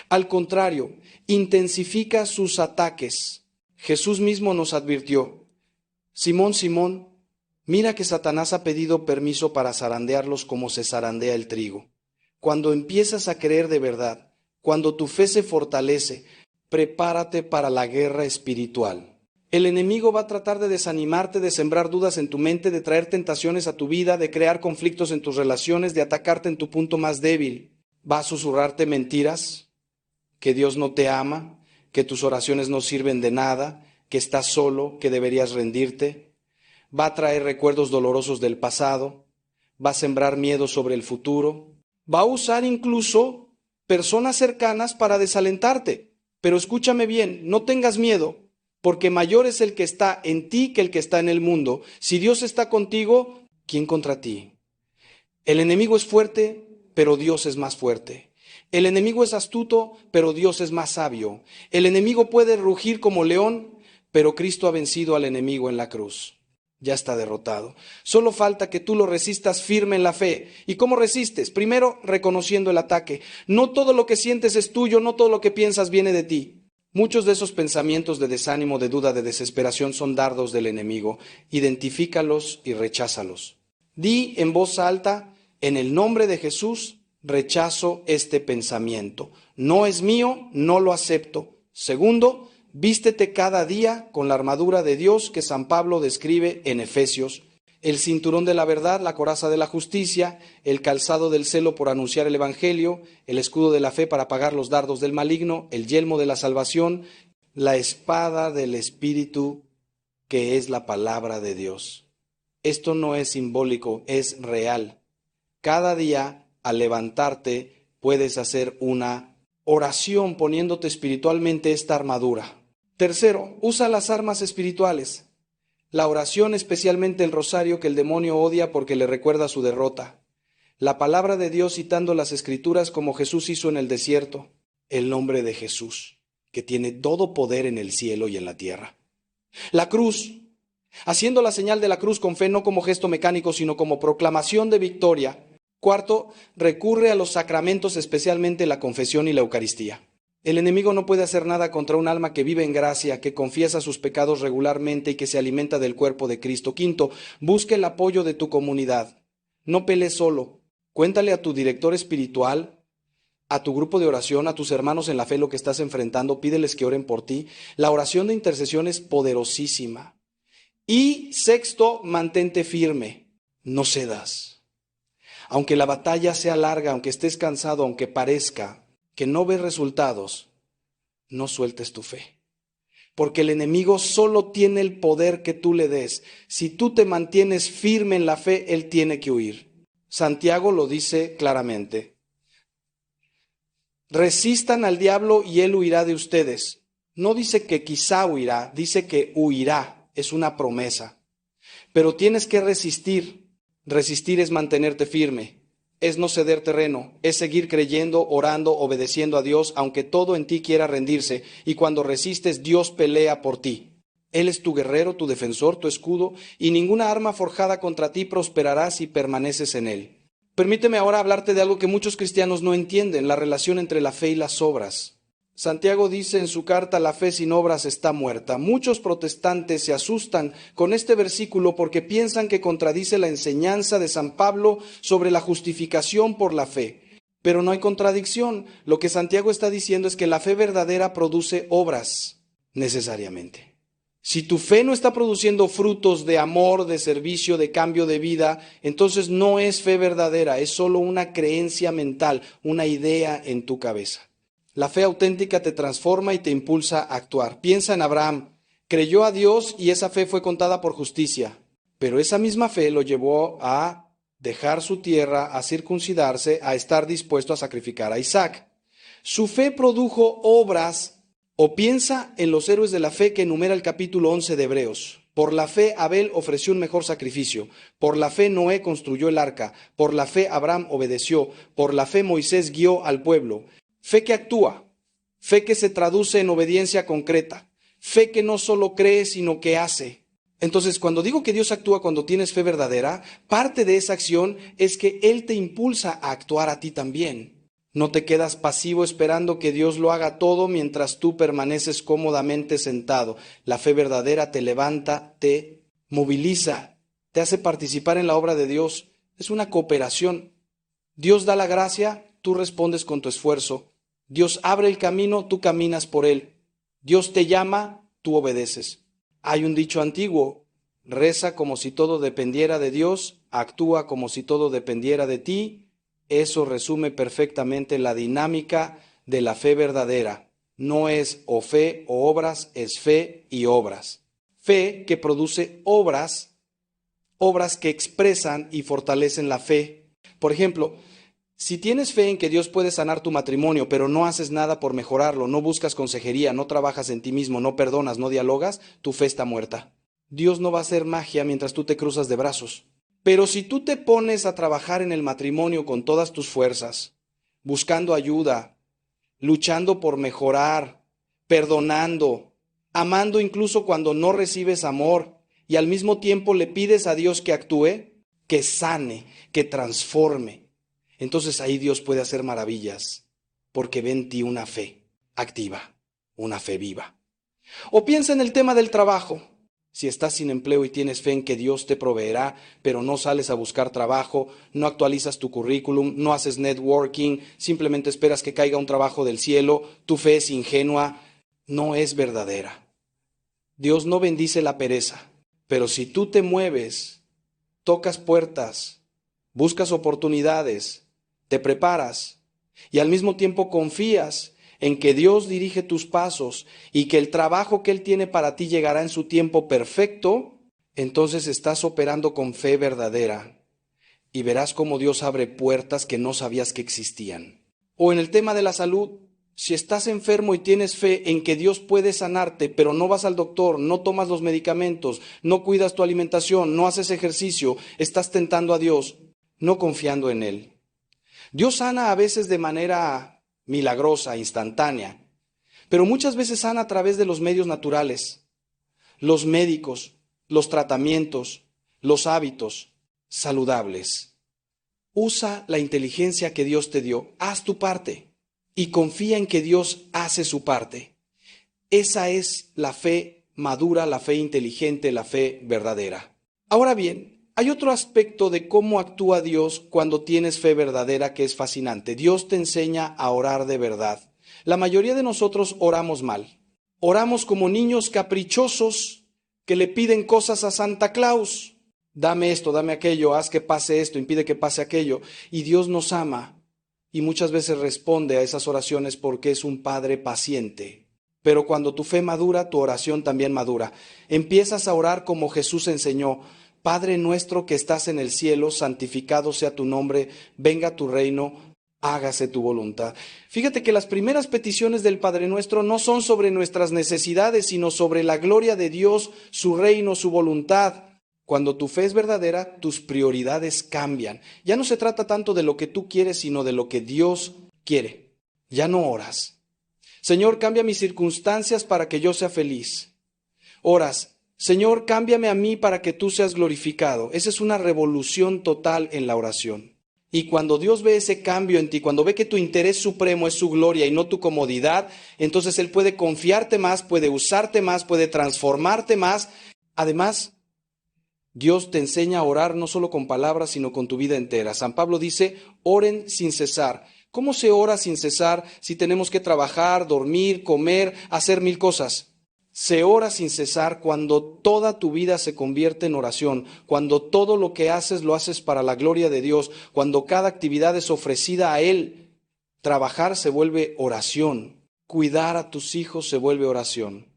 Al contrario, intensifica sus ataques. Jesús mismo nos advirtió: Simón, Simón, mira que Satanás ha pedido permiso para zarandearlos como se zarandea el trigo. Cuando empiezas a creer de verdad, cuando tu fe se fortalece, prepárate para la guerra espiritual. El enemigo va a tratar de desanimarte, de sembrar dudas en tu mente, de traer tentaciones a tu vida, de crear conflictos en tus relaciones, de atacarte en tu punto más débil. Va a susurrarte mentiras, que Dios no te ama, que tus oraciones no sirven de nada, que estás solo, que deberías rendirte. Va a traer recuerdos dolorosos del pasado, va a sembrar miedo sobre el futuro, va a usar incluso personas cercanas para desalentarte. Pero escúchame bien, no tengas miedo, porque mayor es el que está en ti que el que está en el mundo. Si Dios está contigo, ¿quién contra ti? El enemigo es fuerte, pero Dios es más fuerte. El enemigo es astuto, pero Dios es más sabio. El enemigo puede rugir como león, pero Cristo ha vencido al enemigo en la cruz. Ya está derrotado. Solo falta que tú lo resistas firme en la fe. ¿Y cómo resistes? Primero, reconociendo el ataque. No todo lo que sientes es tuyo, no todo lo que piensas viene de ti. Muchos de esos pensamientos de desánimo, de duda, de desesperación son dardos del enemigo. Identifícalos y recházalos. Di en voz alta: en el nombre de Jesús, rechazo este pensamiento. No es mío, no lo acepto. Segundo, vístete cada día con la armadura de Dios que San Pablo describe en Efesios. El cinturón de la verdad, la coraza de la justicia, el calzado del celo por anunciar el evangelio, el escudo de la fe para apagar los dardos del maligno, el yelmo de la salvación, la espada del Espíritu, que es la palabra de Dios. Esto no es simbólico, es real. Cada día, al levantarte, puedes hacer una oración poniéndote espiritualmente esta armadura. Tercero, usa las armas espirituales. La oración, especialmente el rosario, que el demonio odia porque le recuerda su derrota. La palabra de Dios citando las Escrituras como Jesús hizo en el desierto. El nombre de Jesús, que tiene todo poder en el cielo y en la tierra. La cruz, haciendo la señal de la cruz con fe, no como gesto mecánico, sino como proclamación de victoria. Cuarto, recurre a los sacramentos, especialmente la confesión y la Eucaristía. El enemigo no puede hacer nada contra un alma que vive en gracia, que confiesa sus pecados regularmente y que se alimenta del cuerpo de Cristo. Quinto, busca el apoyo de tu comunidad. No pelees solo. Cuéntale a tu director espiritual, a tu grupo de oración, a tus hermanos en la fe lo que estás enfrentando. Pídeles que oren por ti. La oración de intercesión es poderosísima. Y sexto, mantente firme. No cedas. Aunque la batalla sea larga, aunque estés cansado, aunque parezca que no ves resultados, no sueltes tu fe. Porque el enemigo solo tiene el poder que tú le des. Si tú te mantienes firme en la fe, él tiene que huir. Santiago lo dice claramente. Resistan al diablo y él huirá de ustedes. No dice que quizá huirá, dice que huirá. Es una promesa. Pero tienes que resistir. Resistir es mantenerte firme. Es no ceder terreno, es seguir creyendo, orando, obedeciendo a Dios, aunque todo en ti quiera rendirse, y cuando resistes, Dios pelea por ti. Él es tu guerrero, tu defensor, tu escudo, y ninguna arma forjada contra ti prosperará si permaneces en él. Permíteme ahora hablarte de algo que muchos cristianos no entienden, la relación entre la fe y las obras. Santiago dice en su carta, la fe sin obras está muerta. Muchos protestantes se asustan con este versículo porque piensan que contradice la enseñanza de San Pablo sobre la justificación por la fe. Pero no hay contradicción. Lo que Santiago está diciendo es que la fe verdadera produce obras, necesariamente. Si tu fe no está produciendo frutos de amor, de servicio, de cambio de vida, entonces no es fe verdadera, es solo una creencia mental, una idea en tu cabeza. La fe auténtica te transforma y te impulsa a actuar. Piensa en Abraham. Creyó a Dios y esa fe fue contada por justicia. Pero esa misma fe lo llevó a dejar su tierra, a circuncidarse, a estar dispuesto a sacrificar a Isaac. Su fe produjo obras, o piensa en los héroes de la fe que enumera el capítulo 11 de Hebreos. Por la fe Abel ofreció un mejor sacrificio. Por la fe Noé construyó el arca. Por la fe Abraham obedeció. Por la fe Moisés guió al pueblo. Fe que actúa, fe que se traduce en obediencia concreta, fe que no solo cree, sino que hace. Entonces, cuando digo que Dios actúa cuando tienes fe verdadera, parte de esa acción es que Él te impulsa a actuar a ti también. No te quedas pasivo esperando que Dios lo haga todo mientras tú permaneces cómodamente sentado. La fe verdadera te levanta, te moviliza, te hace participar en la obra de Dios. Es una cooperación. Dios da la gracia, tú respondes con tu esfuerzo. Dios abre el camino, tú caminas por él. Dios te llama, tú obedeces. Hay un dicho antiguo, reza como si todo dependiera de Dios, actúa como si todo dependiera de ti. Eso resume perfectamente la dinámica de la fe verdadera. No es o fe o obras, es fe y obras. Fe que produce obras, obras que expresan y fortalecen la fe. Por ejemplo, si tienes fe en que Dios puede sanar tu matrimonio, pero no haces nada por mejorarlo, no buscas consejería, no trabajas en ti mismo, no perdonas, no dialogas, tu fe está muerta. Dios no va a hacer magia mientras tú te cruzas de brazos. Pero si tú te pones a trabajar en el matrimonio con todas tus fuerzas, buscando ayuda, luchando por mejorar, perdonando, amando incluso cuando no recibes amor, y al mismo tiempo le pides a Dios que actúe, que sane, que transforme, entonces ahí Dios puede hacer maravillas, porque ve en ti una fe activa, una fe viva. O piensa en el tema del trabajo. Si estás sin empleo y tienes fe en que Dios te proveerá, pero no sales a buscar trabajo, no actualizas tu currículum, no haces networking, simplemente esperas que caiga un trabajo del cielo, tu fe es ingenua, no es verdadera. Dios no bendice la pereza, pero si tú te mueves, tocas puertas, buscas oportunidades, te preparas y al mismo tiempo confías en que Dios dirige tus pasos y que el trabajo que Él tiene para ti llegará en su tiempo perfecto, entonces estás operando con fe verdadera y verás cómo Dios abre puertas que no sabías que existían. O en el tema de la salud, si estás enfermo y tienes fe en que Dios puede sanarte, pero no vas al doctor, no tomas los medicamentos, no cuidas tu alimentación, no haces ejercicio, estás tentando a Dios, no confiando en Él. Dios sana a veces de manera milagrosa, instantánea, pero muchas veces sana a través de los medios naturales, los médicos, los tratamientos, los hábitos saludables. Usa la inteligencia que Dios te dio, haz tu parte y confía en que Dios hace su parte. Esa es la fe madura, la fe inteligente, la fe verdadera. Ahora bien, hay otro aspecto de cómo actúa Dios cuando tienes fe verdadera que es fascinante. Dios te enseña a orar de verdad. La mayoría de nosotros oramos mal. Oramos como niños caprichosos que le piden cosas a Santa Claus. Dame esto, dame aquello, haz que pase esto, impide que pase aquello. Y Dios nos ama y muchas veces responde a esas oraciones porque es un Padre paciente. Pero cuando tu fe madura, tu oración también madura. Empiezas a orar como Jesús enseñó. Padre nuestro que estás en el cielo, santificado sea tu nombre, venga tu reino, hágase tu voluntad. Fíjate que las primeras peticiones del Padre Nuestro no son sobre nuestras necesidades, sino sobre la gloria de Dios, su reino, su voluntad. Cuando tu fe es verdadera, tus prioridades cambian. Ya no se trata tanto de lo que tú quieres, sino de lo que Dios quiere. Ya no oras. Señor, cambia mis circunstancias para que yo sea feliz. Oras, Señor, cámbiame a mí para que tú seas glorificado. Esa es una revolución total en la oración. Y cuando Dios ve ese cambio en ti, cuando ve que tu interés supremo es su gloria y no tu comodidad, entonces Él puede confiarte más, puede usarte más, puede transformarte más. Además, Dios te enseña a orar no solo con palabras, sino con tu vida entera. San Pablo dice, oren sin cesar. ¿Cómo se ora sin cesar si tenemos que trabajar, dormir, comer, hacer mil cosas? Se ora sin cesar cuando toda tu vida se convierte en oración, cuando todo lo que haces lo haces para la gloria de Dios, cuando cada actividad es ofrecida a Él. Trabajar se vuelve oración, cuidar a tus hijos se vuelve oración,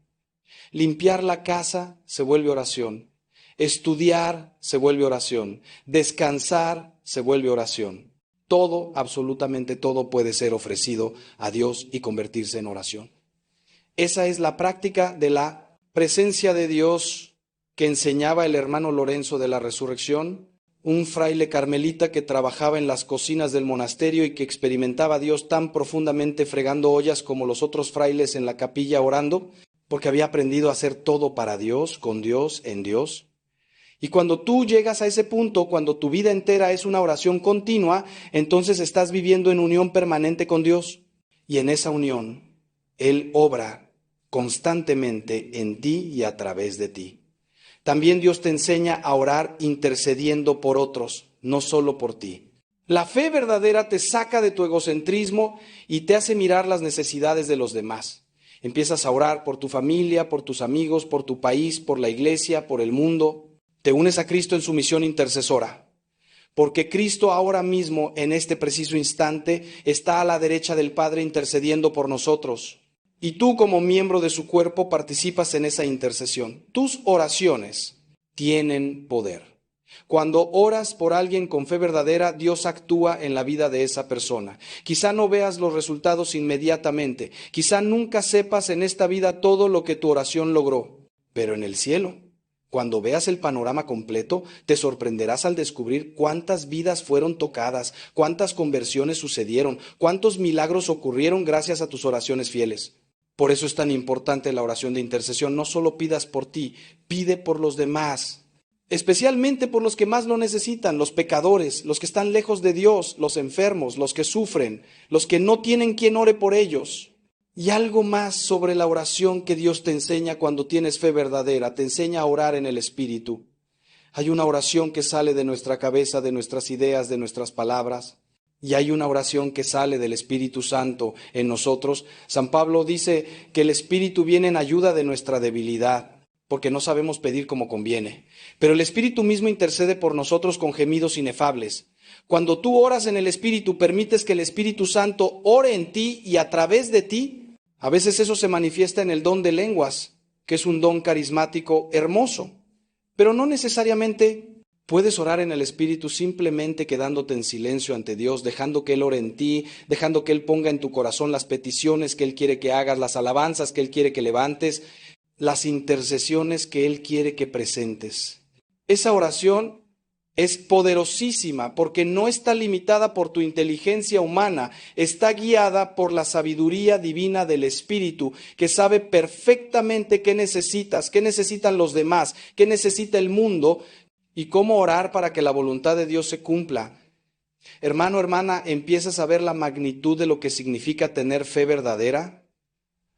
limpiar la casa se vuelve oración, estudiar se vuelve oración, descansar se vuelve oración. Todo, absolutamente todo puede ser ofrecido a Dios y convertirse en oración. Esa es la práctica de la presencia de Dios que enseñaba el hermano Lorenzo de la Resurrección, un fraile carmelita que trabajaba en las cocinas del monasterio y que experimentaba a Dios tan profundamente fregando ollas como los otros frailes en la capilla orando, porque había aprendido a hacer todo para Dios, con Dios, en Dios. Y cuando tú llegas a ese punto, cuando tu vida entera es una oración continua, entonces estás viviendo en unión permanente con Dios. Y en esa unión, Él obra constantemente en ti y a través de ti. También Dios te enseña a orar intercediendo por otros, no solo por ti. La fe verdadera te saca de tu egocentrismo y te hace mirar las necesidades de los demás. Empiezas a orar por tu familia, por tus amigos, por tu país, por la iglesia, por el mundo. Te unes a Cristo en su misión intercesora. Porque Cristo ahora mismo, en este preciso instante, está a la derecha del Padre intercediendo por nosotros. Y tú como miembro de su cuerpo participas en esa intercesión. Tus oraciones tienen poder. Cuando oras por alguien con fe verdadera, Dios actúa en la vida de esa persona. Quizá no veas los resultados inmediatamente. Quizá nunca sepas en esta vida todo lo que tu oración logró. Pero en el cielo, cuando veas el panorama completo, te sorprenderás al descubrir cuántas vidas fueron tocadas, cuántas conversiones sucedieron, cuántos milagros ocurrieron gracias a tus oraciones fieles. Por eso es tan importante la oración de intercesión. No solo pidas por ti, pide por los demás, especialmente por los que más lo necesitan, los pecadores, los que están lejos de Dios, los enfermos, los que sufren, los que no tienen quien ore por ellos. Y algo más sobre la oración que Dios te enseña cuando tienes fe verdadera, te enseña a orar en el Espíritu. Hay una oración que sale de nuestra cabeza, de nuestras ideas, de nuestras palabras, y hay una oración que sale del Espíritu Santo en nosotros. San Pablo dice que el Espíritu viene en ayuda de nuestra debilidad, porque no sabemos pedir como conviene. Pero el Espíritu mismo intercede por nosotros con gemidos inefables. Cuando tú oras en el Espíritu, permites que el Espíritu Santo ore en ti y a través de ti. A veces eso se manifiesta en el don de lenguas, que es un don carismático hermoso. Pero no necesariamente puedes orar en el Espíritu simplemente quedándote en silencio ante Dios, dejando que Él ore en ti, dejando que Él ponga en tu corazón las peticiones que Él quiere que hagas, las alabanzas que Él quiere que levantes, las intercesiones que Él quiere que presentes. Esa oración es poderosísima porque no está limitada por tu inteligencia humana, está guiada por la sabiduría divina del Espíritu, que sabe perfectamente qué necesitas, qué necesitan los demás, qué necesita el mundo y cómo orar para que la voluntad de Dios se cumpla. Hermano, hermana, ¿empiezas a ver la magnitud de lo que significa tener fe verdadera?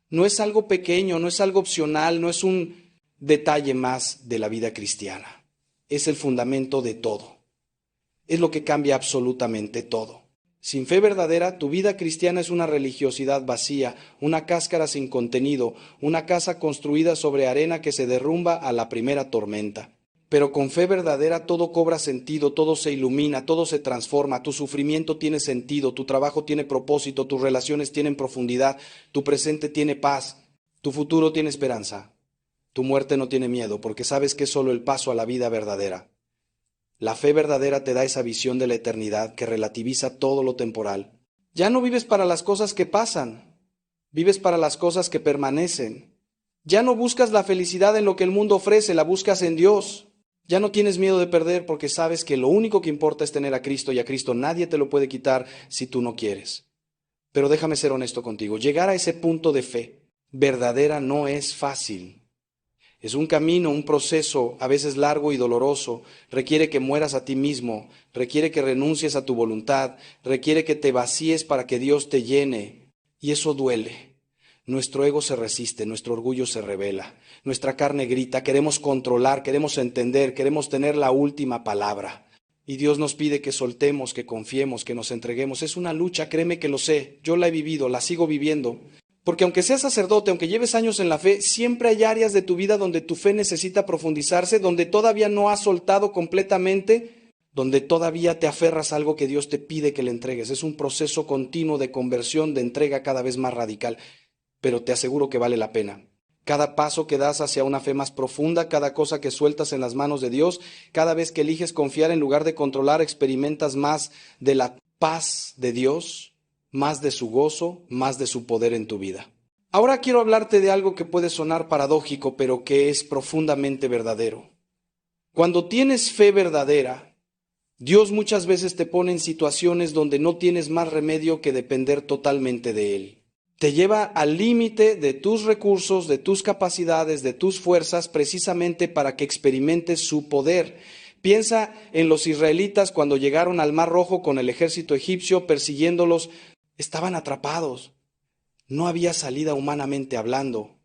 No es algo pequeño, no es algo opcional, no es un detalle más de la vida cristiana. Es el fundamento de todo. Es lo que cambia absolutamente todo. Sin fe verdadera, tu vida cristiana es una religiosidad vacía, una cáscara sin contenido, una casa construida sobre arena que se derrumba a la primera tormenta. Pero con fe verdadera todo cobra sentido, todo se ilumina, todo se transforma, tu sufrimiento tiene sentido, tu trabajo tiene propósito, tus relaciones tienen profundidad, tu presente tiene paz, tu futuro tiene esperanza. Tu muerte no tiene miedo porque sabes que es solo el paso a la vida verdadera. La fe verdadera te da esa visión de la eternidad que relativiza todo lo temporal. Ya no vives para las cosas que pasan, vives para las cosas que permanecen. Ya no buscas la felicidad en lo que el mundo ofrece, la buscas en Dios. Ya no tienes miedo de perder porque sabes que lo único que importa es tener a Cristo y a Cristo nadie te lo puede quitar si tú no quieres. Pero déjame ser honesto contigo, llegar a ese punto de fe verdadera no es fácil. Es un camino, un proceso, a veces largo y doloroso. Requiere que mueras a ti mismo, requiere que renuncies a tu voluntad, requiere que te vacíes para que Dios te llene. Y eso duele. Nuestro ego se resiste, nuestro orgullo se revela, nuestra carne grita, queremos controlar, queremos entender, queremos tener la última palabra. Y Dios nos pide que soltemos, que confiemos, que nos entreguemos. Es una lucha, créeme que lo sé, yo la he vivido, la sigo viviendo. Porque aunque seas sacerdote, aunque lleves años en la fe, siempre hay áreas de tu vida donde tu fe necesita profundizarse, donde todavía no has soltado completamente, donde todavía te aferras a algo que Dios te pide que le entregues. Es un proceso continuo de conversión, de entrega cada vez más radical, pero te aseguro que vale la pena. Cada paso que das hacia una fe más profunda, cada cosa que sueltas en las manos de Dios, cada vez que eliges confiar en lugar de controlar, experimentas más de la paz de Dios, más de su gozo, más de su poder en tu vida. Ahora quiero hablarte de algo que puede sonar paradójico, pero que es profundamente verdadero. Cuando tienes fe verdadera, Dios muchas veces te pone en situaciones donde no tienes más remedio que depender totalmente de Él. Te lleva al límite de tus recursos, de tus capacidades, de tus fuerzas, precisamente para que experimentes su poder. Piensa en los israelitas cuando llegaron al Mar Rojo con el ejército egipcio persiguiéndolos. Estaban atrapados. No había salida humanamente hablando.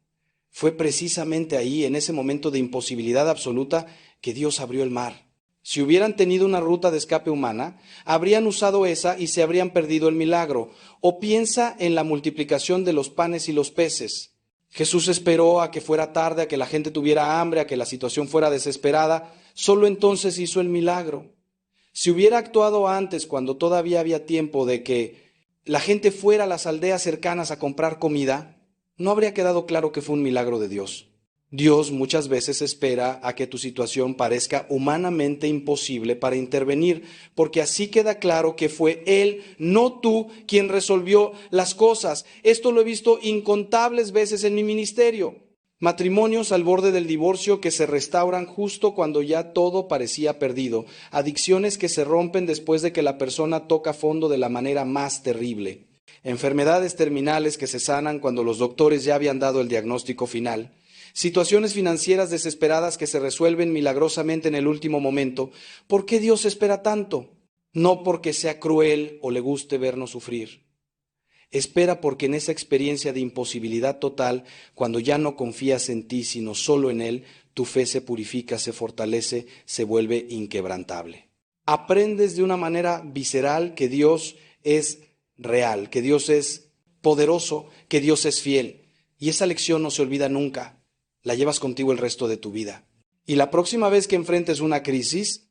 Fue precisamente ahí, en ese momento de imposibilidad absoluta, que Dios abrió el mar. Si hubieran tenido una ruta de escape humana, habrían usado esa y se habrían perdido el milagro. O piensa en la multiplicación de los panes y los peces. Jesús esperó a que fuera tarde, a que la gente tuviera hambre, a que la situación fuera desesperada. Solo entonces hizo el milagro. Si hubiera actuado antes, cuando todavía había tiempo de que la gente fuera a las aldeas cercanas a comprar comida, no habría quedado claro que fue un milagro de Dios. Dios muchas veces espera a que tu situación parezca humanamente imposible para intervenir, porque así queda claro que fue Él, no tú, quien resolvió las cosas. Esto lo he visto incontables veces en mi ministerio. Matrimonios al borde del divorcio que se restauran justo cuando ya todo parecía perdido. Adicciones que se rompen después de que la persona toca fondo de la manera más terrible. Enfermedades terminales que se sanan cuando los doctores ya habían dado el diagnóstico final. Situaciones financieras desesperadas que se resuelven milagrosamente en el último momento. ¿Por qué Dios espera tanto? No porque sea cruel o le guste vernos sufrir. Espera porque en esa experiencia de imposibilidad total, cuando ya no confías en ti, sino solo en Él, tu fe se purifica, se fortalece, se vuelve inquebrantable. Aprendes de una manera visceral que Dios es real, que Dios es poderoso, que Dios es fiel. Y esa lección no se olvida nunca. La llevas contigo el resto de tu vida. Y la próxima vez que enfrentes una crisis,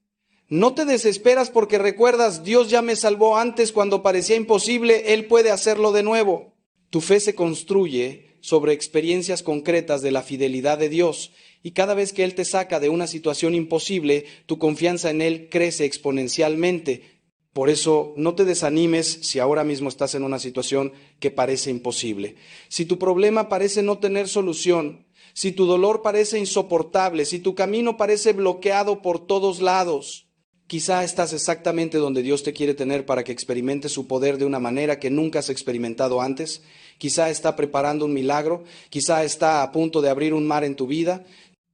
no te desesperas porque recuerdas, Dios ya me salvó antes cuando parecía imposible, Él puede hacerlo de nuevo. Tu fe se construye sobre experiencias concretas de la fidelidad de Dios, y cada vez que Él te saca de una situación imposible, tu confianza en Él crece exponencialmente. Por eso no te desanimes si ahora mismo estás en una situación que parece imposible. Si tu problema parece no tener solución, si tu dolor parece insoportable, si tu camino parece bloqueado por todos lados, quizá estás exactamente donde Dios te quiere tener para que experimentes su poder de una manera que nunca has experimentado antes. Quizá está preparando un milagro, quizá está a punto de abrir un mar en tu vida,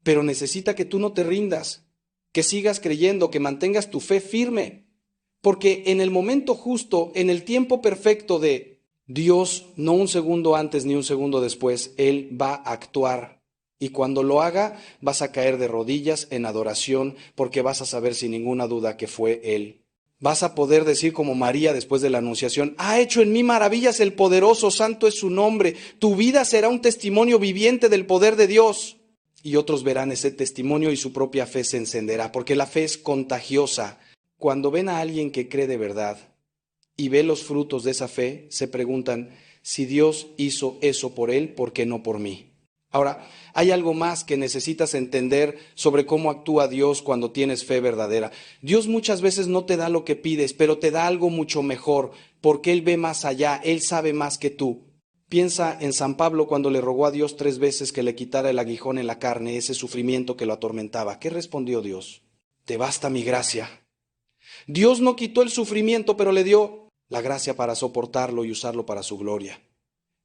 pero necesita que tú no te rindas, que sigas creyendo, que mantengas tu fe firme, porque en el momento justo, en el tiempo perfecto de Dios, no un segundo antes ni un segundo después, Él va a actuar. Y cuando lo haga, vas a caer de rodillas en adoración, porque vas a saber sin ninguna duda que fue Él. Vas a poder decir como María después de la anunciación, ha hecho en mí maravillas el poderoso, santo es su nombre. Tu vida será un testimonio viviente del poder de Dios. Y otros verán ese testimonio y su propia fe se encenderá, porque la fe es contagiosa. Cuando ven a alguien que cree de verdad y ve los frutos de esa fe, se preguntan, si Dios hizo eso por él, ¿por qué no por mí? Ahora, hay algo más que necesitas entender sobre cómo actúa Dios cuando tienes fe verdadera. Dios muchas veces no te da lo que pides, pero te da algo mucho mejor, porque Él ve más allá, Él sabe más que tú. Piensa en San Pablo cuando le rogó a Dios 3 veces que le quitara el aguijón en la carne, ese sufrimiento que lo atormentaba. ¿Qué respondió Dios? Te basta mi gracia. Dios no quitó el sufrimiento, pero le dio la gracia para soportarlo y usarlo para su gloria.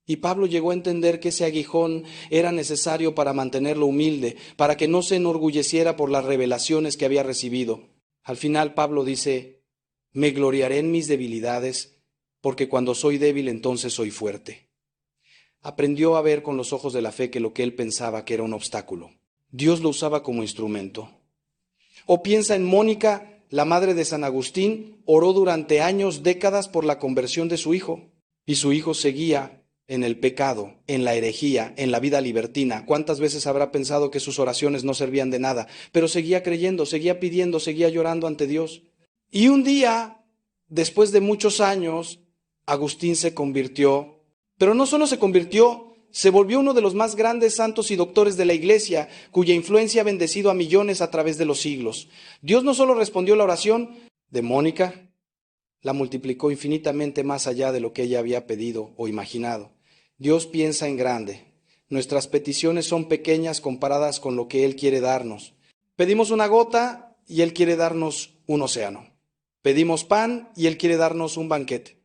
Y Pablo llegó a entender que ese aguijón era necesario para mantenerlo humilde, para que no se enorgulleciera por las revelaciones que había recibido. Al final Pablo dice, me gloriaré en mis debilidades, porque cuando soy débil entonces soy fuerte. Aprendió a ver con los ojos de la fe que lo que él pensaba que era un obstáculo, Dios lo usaba como instrumento. O piensa en Mónica, la madre de San Agustín, oró durante años, décadas por la conversión de su hijo, y su hijo seguía en el pecado, en la herejía, en la vida libertina. ¿Cuántas veces habrá pensado que sus oraciones no servían de nada? Pero seguía creyendo, seguía pidiendo, seguía llorando ante Dios. Y un día, después de muchos años, Agustín se convirtió, pero no solo se convirtió, se volvió uno de los más grandes santos y doctores de la Iglesia, cuya influencia ha bendecido a millones a través de los siglos. Dios no solo respondió la oración de Mónica, la multiplicó infinitamente más allá de lo que ella había pedido o imaginado. Dios piensa en grande. Nuestras peticiones son pequeñas comparadas con lo que Él quiere darnos. Pedimos una gota y Él quiere darnos un océano. Pedimos pan y Él quiere darnos un banquete.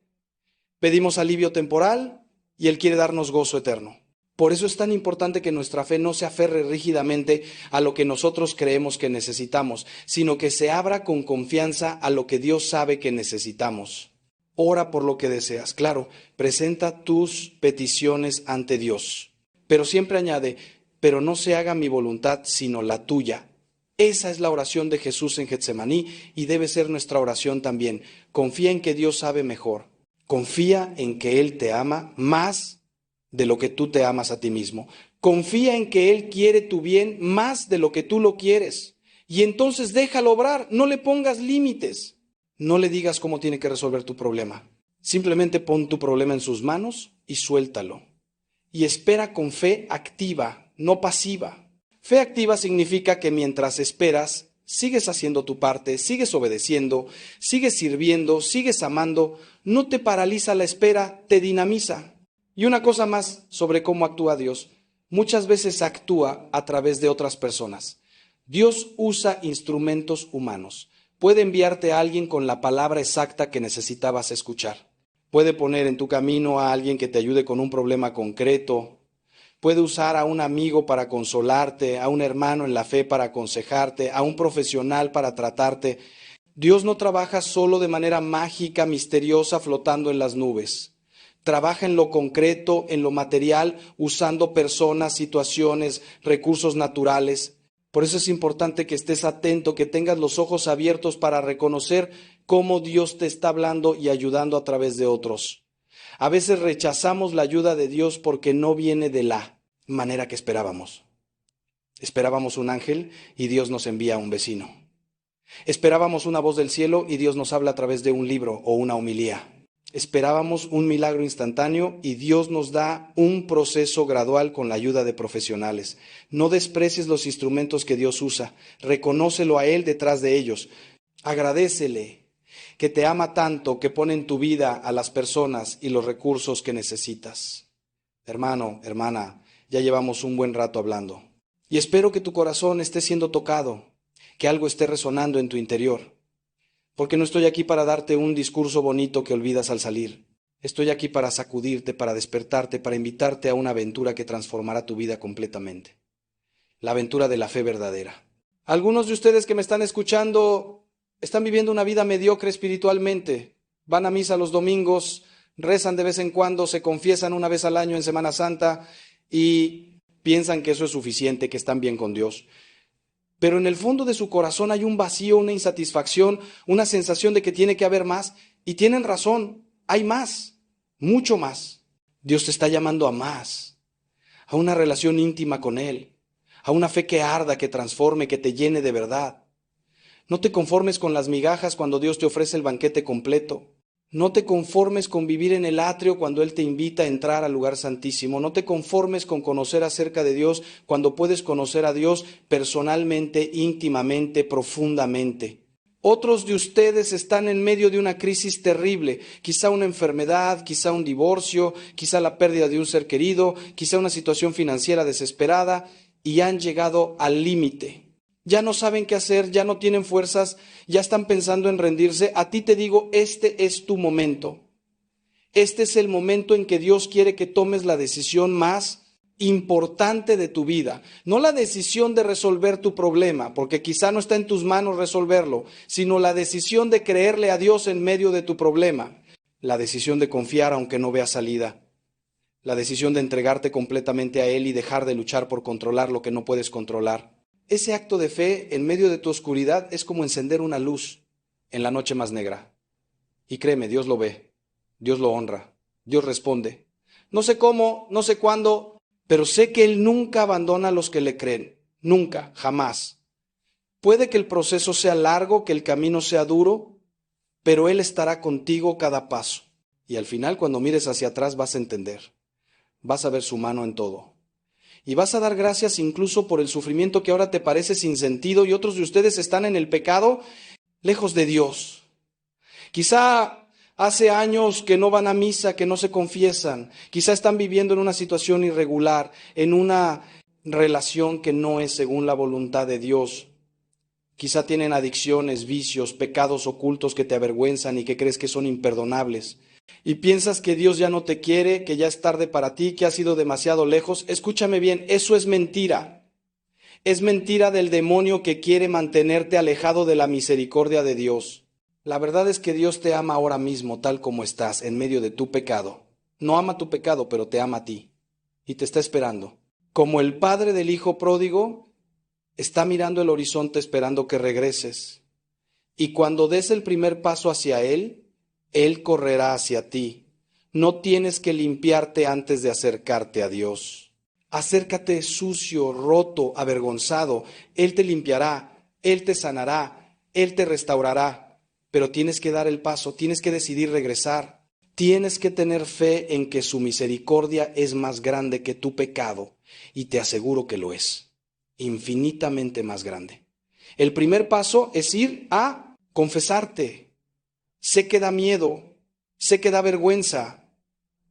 Pedimos alivio temporal y Él quiere darnos gozo eterno. Por eso es tan importante que nuestra fe no se aferre rígidamente a lo que nosotros creemos que necesitamos, sino que se abra con confianza a lo que Dios sabe que necesitamos. Ora por lo que deseas. Claro, presenta tus peticiones ante Dios. Pero siempre añade, pero no se haga mi voluntad, sino la tuya. Esa es la oración de Jesús en Getsemaní y debe ser nuestra oración también. Confía en que Dios sabe mejor. Confía en que Él te ama más de lo que tú te amas a ti mismo. Confía en que Él quiere tu bien más de lo que tú lo quieres. Y entonces déjalo obrar, no le pongas límites. No le digas cómo tiene que resolver tu problema. Simplemente pon tu problema en sus manos y suéltalo. Y espera con fe activa, no pasiva. Fe activa significa que mientras esperas, sigues haciendo tu parte, sigues obedeciendo, sigues sirviendo, sigues amando. No te paraliza la espera, te dinamiza. Y una cosa más sobre cómo actúa Dios. Muchas veces actúa a través de otras personas. Dios usa instrumentos humanos. Puede enviarte a alguien con la palabra exacta que necesitabas escuchar. Puede poner en tu camino a alguien que te ayude con un problema concreto. Puede usar a un amigo para consolarte, a un hermano en la fe para aconsejarte, a un profesional para tratarte. Dios no trabaja solo de manera mágica, misteriosa, flotando en las nubes. Trabaja en lo concreto, en lo material, usando personas, situaciones, recursos naturales. Por eso es importante que estés atento, que tengas los ojos abiertos para reconocer cómo Dios te está hablando y ayudando a través de otros. A veces rechazamos la ayuda de Dios porque no viene de la manera que esperábamos. Esperábamos un ángel y Dios nos envía a un vecino. Esperábamos una voz del cielo y Dios nos habla a través de un libro o una homilía. Esperábamos un milagro instantáneo y Dios nos da un proceso gradual con la ayuda de profesionales. No desprecies los instrumentos que Dios usa. Reconócelo a Él detrás de ellos. Agradécele que te ama tanto que pone en tu vida a las personas y los recursos que necesitas. Hermano, hermana, ya llevamos un buen rato hablando. Y espero que tu corazón esté siendo tocado, que algo esté resonando en tu interior. Porque no estoy aquí para darte un discurso bonito que olvidas al salir. Estoy aquí para sacudirte, para despertarte, para invitarte a una aventura que transformará tu vida completamente. La aventura de la fe verdadera. Algunos de ustedes que me están escuchando están viviendo una vida mediocre espiritualmente. Van a misa los domingos, rezan de vez en cuando, se confiesan una vez al año en Semana Santa y piensan que eso es suficiente, que están bien con Dios. Pero en el fondo de su corazón hay un vacío, una insatisfacción, una sensación de que tiene que haber más. Y tienen razón, hay más, mucho más. Dios te está llamando a más, a una relación íntima con Él, a una fe que arda, que transforme, que te llene de verdad. No te conformes con las migajas cuando Dios te ofrece el banquete completo. No te conformes con vivir en el atrio cuando Él te invita a entrar al lugar santísimo. No te conformes con conocer acerca de Dios cuando puedes conocer a Dios personalmente, íntimamente, profundamente. Otros de ustedes están en medio de una crisis terrible, quizá una enfermedad, quizá un divorcio, quizá la pérdida de un ser querido, quizá una situación financiera desesperada y han llegado al límite. Ya no saben qué hacer, ya no tienen fuerzas, ya están pensando en rendirse. A ti te digo, este es tu momento. Este es el momento en que Dios quiere que tomes la decisión más importante de tu vida. No la decisión de resolver tu problema, porque quizá no está en tus manos resolverlo, sino la decisión de creerle a Dios en medio de tu problema. La decisión de confiar aunque no veas salida. La decisión de entregarte completamente a Él y dejar de luchar por controlar lo que no puedes controlar. Ese acto de fe en medio de tu oscuridad es como encender una luz en la noche más negra. Y créeme, Dios lo ve, Dios lo honra, Dios responde. No sé cómo, no sé cuándo, pero sé que Él nunca abandona a los que le creen. Nunca, jamás. Puede que el proceso sea largo, que el camino sea duro, pero Él estará contigo cada paso. Y al final, cuando mires hacia atrás, vas a entender. Vas a ver su mano en todo. Y vas a dar gracias incluso por el sufrimiento que ahora te parece sin sentido y otros de ustedes están en el pecado, lejos de Dios. Quizá hace años que no van a misa, que no se confiesan. Quizá están viviendo en una situación irregular, en una relación que no es según la voluntad de Dios. Quizá tienen adicciones, vicios, pecados ocultos que te avergüenzan y que crees que son imperdonables. Y piensas que Dios ya no te quiere, que ya es tarde para ti, que has ido demasiado lejos. Escúchame bien, eso es mentira. Es mentira del demonio que quiere mantenerte alejado de la misericordia de Dios. La verdad es que Dios te ama ahora mismo, tal como estás, en medio de tu pecado. No ama tu pecado, pero te ama a ti. Y te está esperando. Como el padre del hijo pródigo, está mirando el horizonte esperando que regreses. Y cuando des el primer paso hacia Él correrá hacia ti. No tienes que limpiarte antes de acercarte a Dios. Acércate sucio, roto, avergonzado. Él te limpiará, Él te sanará, Él te restaurará. Pero tienes que dar el paso, tienes que decidir regresar. Tienes que tener fe en que su misericordia es más grande que tu pecado. Y te aseguro que lo es. Infinitamente más grande. El primer paso es ir a confesarte. Sé que da miedo, sé que da vergüenza,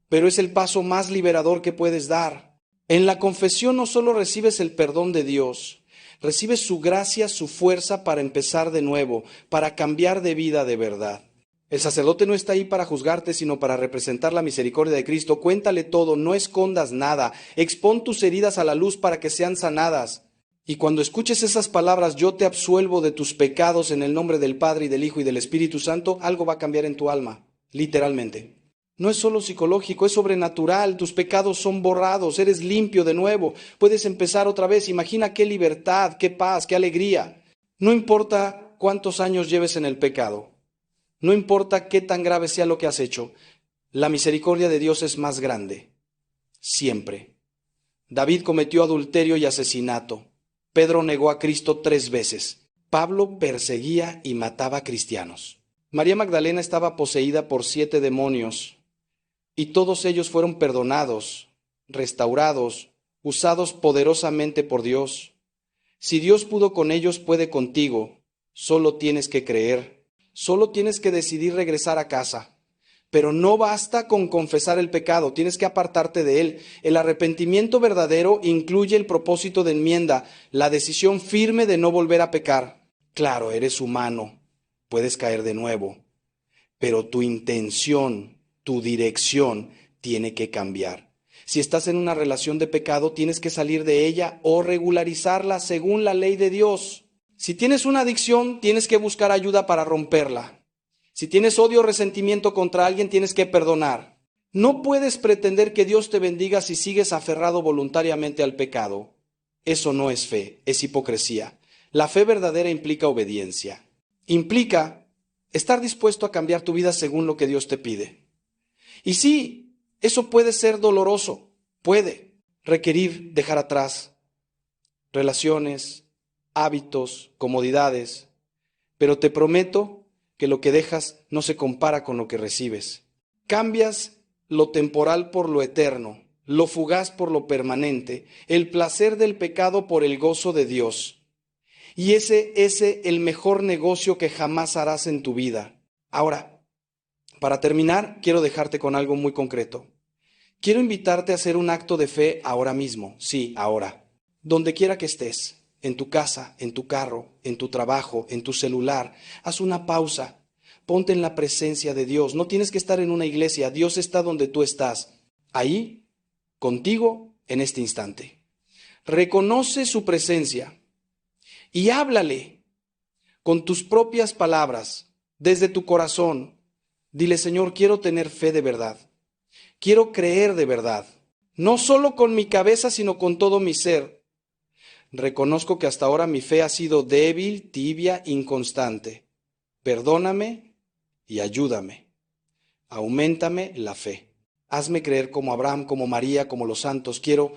pero es el paso más liberador que puedes dar. En la confesión no solo recibes el perdón de Dios, recibes su gracia, su fuerza para empezar de nuevo, para cambiar de vida de verdad. El sacerdote no está ahí para juzgarte, sino para representar la misericordia de Cristo. Cuéntale todo, no escondas nada, expón tus heridas a la luz para que sean sanadas. Y cuando escuches esas palabras, yo te absuelvo de tus pecados en el nombre del Padre y del Hijo y del Espíritu Santo, algo va a cambiar en tu alma, literalmente. No es solo psicológico, es sobrenatural. Tus pecados son borrados, eres limpio de nuevo. Puedes empezar otra vez. Imagina qué libertad, qué paz, qué alegría. No importa cuántos años lleves en el pecado. No importa qué tan grave sea lo que has hecho. La misericordia de Dios es más grande. Siempre. David cometió adulterio y asesinato. Pedro negó a Cristo 3 veces. Pablo perseguía y mataba cristianos. María Magdalena estaba poseída por 7 demonios. Y todos ellos fueron perdonados, restaurados, usados poderosamente por Dios. Si Dios pudo con ellos, puede contigo. Solo tienes que creer. Solo tienes que decidir regresar a casa. Pero no basta con confesar el pecado, tienes que apartarte de él. El arrepentimiento verdadero incluye el propósito de enmienda, la decisión firme de no volver a pecar. Claro, eres humano, puedes caer de nuevo, pero tu intención, tu dirección tiene que cambiar. Si estás en una relación de pecado, tienes que salir de ella o regularizarla según la ley de Dios. Si tienes una adicción, tienes que buscar ayuda para romperla. Si tienes odio o resentimiento contra alguien, tienes que perdonar. No puedes pretender que Dios te bendiga si sigues aferrado voluntariamente al pecado. Eso no es fe, es hipocresía. La fe verdadera implica obediencia. Implica estar dispuesto a cambiar tu vida según lo que Dios te pide. Y sí, eso puede ser doloroso, puede requerir dejar atrás relaciones, hábitos, comodidades, pero te prometo que lo que dejas no se compara con lo que recibes. Cambias lo temporal por lo eterno, lo fugaz por lo permanente, el placer del pecado por el gozo de Dios. Y ese es el mejor negocio que jamás harás en tu vida. Ahora, para terminar, quiero dejarte con algo muy concreto. Quiero invitarte a hacer un acto de fe ahora mismo, sí, ahora, donde quiera que estés. En tu casa, en tu carro, en tu trabajo, en tu celular. Haz una pausa. Ponte en la presencia de Dios. No tienes que estar en una iglesia. Dios está donde tú estás. Ahí, contigo, en este instante. Reconoce su presencia y háblale con tus propias palabras, desde tu corazón. Dile, Señor, quiero tener fe de verdad. Quiero creer de verdad. No solo con mi cabeza, sino con todo mi ser. Reconozco que hasta ahora mi fe ha sido débil, tibia, inconstante. Perdóname y ayúdame. Auméntame la fe. Hazme creer como Abraham, como María, como los santos. Quiero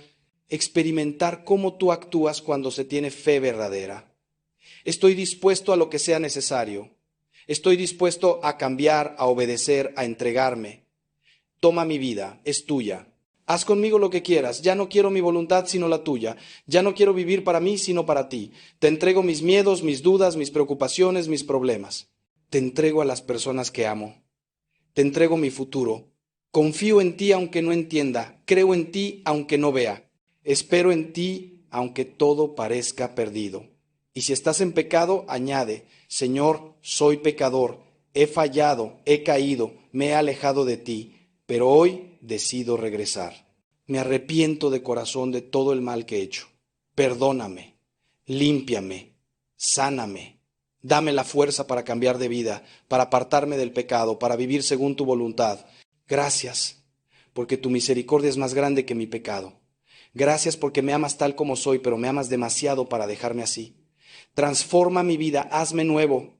experimentar cómo tú actúas cuando se tiene fe verdadera. Estoy dispuesto a lo que sea necesario. Estoy dispuesto a cambiar, a obedecer, a entregarme. Toma mi vida, es tuya. Haz conmigo lo que quieras. Ya no quiero mi voluntad sino la tuya. Ya no quiero vivir para mí sino para ti. Te entrego mis miedos, mis dudas, mis preocupaciones, mis problemas. Te entrego a las personas que amo. Te entrego mi futuro. Confío en ti aunque no entienda. Creo en ti aunque no vea. Espero en ti aunque todo parezca perdido. Y si estás en pecado, añade, Señor, soy pecador. He fallado, he caído, me he alejado de ti. Pero hoy decido regresar. Me arrepiento de corazón de todo el mal que he hecho. Perdóname, límpiame, sáname. Dame la fuerza para cambiar de vida, para apartarme del pecado, para vivir según tu voluntad. Gracias, porque tu misericordia es más grande que mi pecado. Gracias porque me amas tal como soy, pero me amas demasiado para dejarme así. Transforma mi vida, hazme nuevo.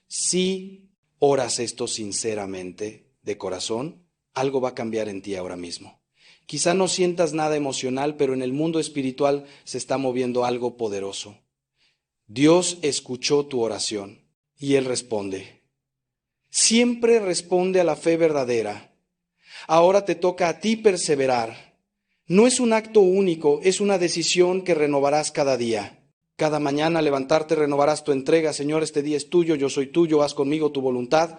Si oras esto sinceramente, de corazón, algo va a cambiar en ti ahora mismo. Quizá no sientas nada emocional, pero en el mundo espiritual se está moviendo algo poderoso. Dios escuchó tu oración y Él responde. Siempre responde a la fe verdadera. Ahora te toca a ti perseverar. No es un acto único, es una decisión que renovarás cada día. Cada mañana levantarte renovarás tu entrega. Señor, este día es tuyo, yo soy tuyo, haz conmigo tu voluntad.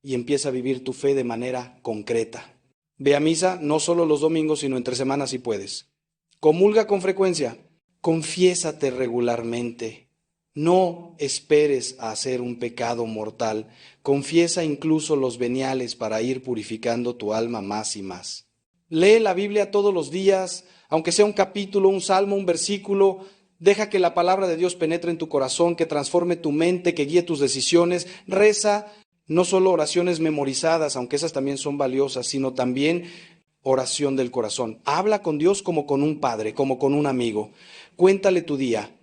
Y empieza a vivir tu fe de manera concreta. Ve a misa no solo los domingos, sino entre semanas si puedes. Comulga con frecuencia. Confiésate regularmente. No esperes a hacer un pecado mortal. Confiesa incluso los veniales para ir purificando tu alma más y más. Lee la Biblia todos los días, aunque sea un capítulo, un salmo, un versículo. Deja que la palabra de Dios penetre en tu corazón, que transforme tu mente, que guíe tus decisiones. Reza. No solo oraciones memorizadas, aunque esas también son valiosas, sino también oración del corazón. Habla con Dios como con un padre, como con un amigo. Cuéntale tu día.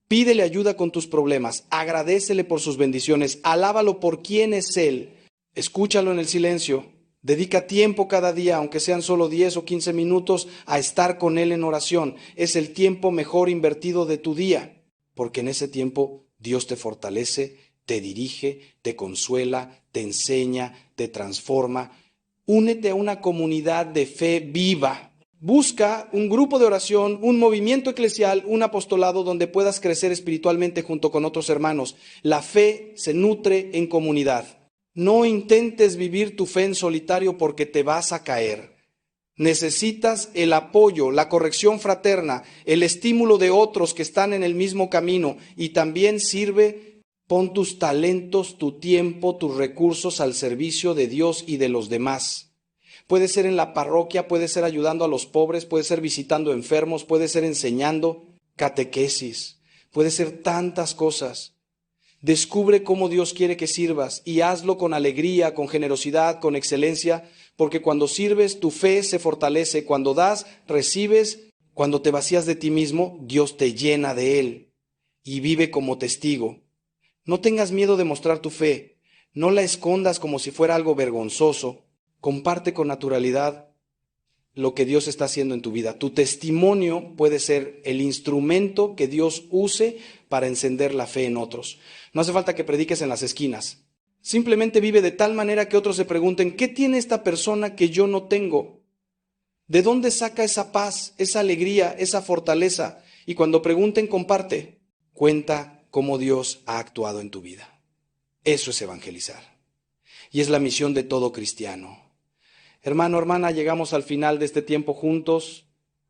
Pídele ayuda con tus problemas. Agradécele por sus bendiciones. Alábalo por quién es Él. Escúchalo en el silencio. Dedica tiempo cada día, aunque sean solo 10 o 15 minutos, a estar con Él en oración. Es el tiempo mejor invertido de tu día, porque en ese tiempo Dios te fortalece, te dirige, te consuela, te enseña, te transforma. Únete a una comunidad de fe viva. Busca un grupo de oración, un movimiento eclesial, un apostolado donde puedas crecer espiritualmente junto con otros hermanos. La fe se nutre en comunidad. No intentes vivir tu fe en solitario porque te vas a caer. Necesitas el apoyo, la corrección fraterna, el estímulo de otros que están en el mismo camino, y también pon tus talentos, tu tiempo, tus recursos al servicio de Dios y de los demás. Puede ser en la parroquia, puede ser ayudando a los pobres, puede ser visitando enfermos, puede ser enseñando catequesis, puede ser tantas cosas. Descubre cómo Dios quiere que sirvas y hazlo con alegría, con generosidad, con excelencia, porque cuando sirves tu fe se fortalece, cuando das, recibes, cuando te vacías de ti mismo, Dios te llena de Él y vive como testigo. No tengas miedo de mostrar tu fe, no la escondas como si fuera algo vergonzoso, comparte con naturalidad lo que Dios está haciendo en tu vida. Tu testimonio puede ser el instrumento que Dios use para encender la fe en otros. No hace falta que prediques en las esquinas. Simplemente vive de tal manera que otros se pregunten, ¿qué tiene esta persona que yo no tengo? ¿De dónde saca esa paz, esa alegría, esa fortaleza? Y cuando pregunten, comparte. Cuenta cómo Dios ha actuado en tu vida. Eso es evangelizar. Y es la misión de todo cristiano. Hermano, hermana, llegamos al final de este tiempo juntos.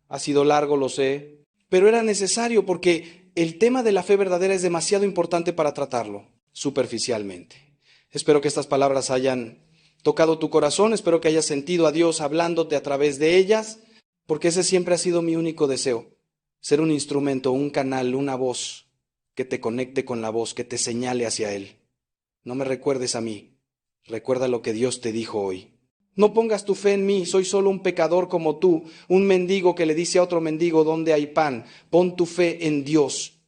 Ha sido largo, lo sé, pero era necesario porque el tema de la fe verdadera es demasiado importante para tratarlo superficialmente. Espero que estas palabras hayan tocado tu corazón, espero que hayas sentido a Dios hablándote a través de ellas, porque ese siempre ha sido mi único deseo, ser un instrumento, un canal, una voz que te conecte con la voz, que te señale hacia Él. No me recuerdes a mí, recuerda lo que Dios te dijo hoy. No pongas tu fe en mí, soy solo un pecador como tú, un mendigo que le dice a otro mendigo dónde hay pan. Pon tu fe en Dios,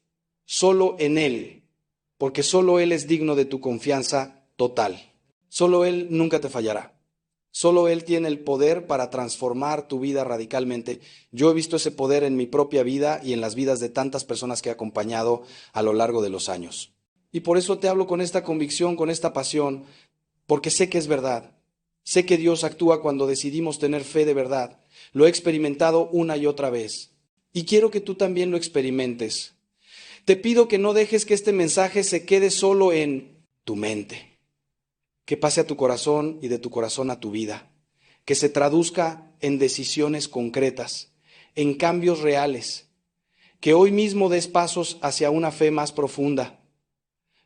solo en Él, porque solo Él es digno de tu confianza total. Solo Él nunca te fallará. Solo Él tiene el poder para transformar tu vida radicalmente. Yo he visto ese poder en mi propia vida y en las vidas de tantas personas que he acompañado a lo largo de los años. Y por eso te hablo con esta convicción, con esta pasión, porque sé que es verdad. Sé que Dios actúa cuando decidimos tener fe de verdad. Lo he experimentado una y otra vez. Y quiero que tú también lo experimentes. Te pido que no dejes que este mensaje se quede solo en tu mente. Que pase a tu corazón y de tu corazón a tu vida. Que se traduzca en decisiones concretas, en cambios reales. Que hoy mismo des pasos hacia una fe más profunda.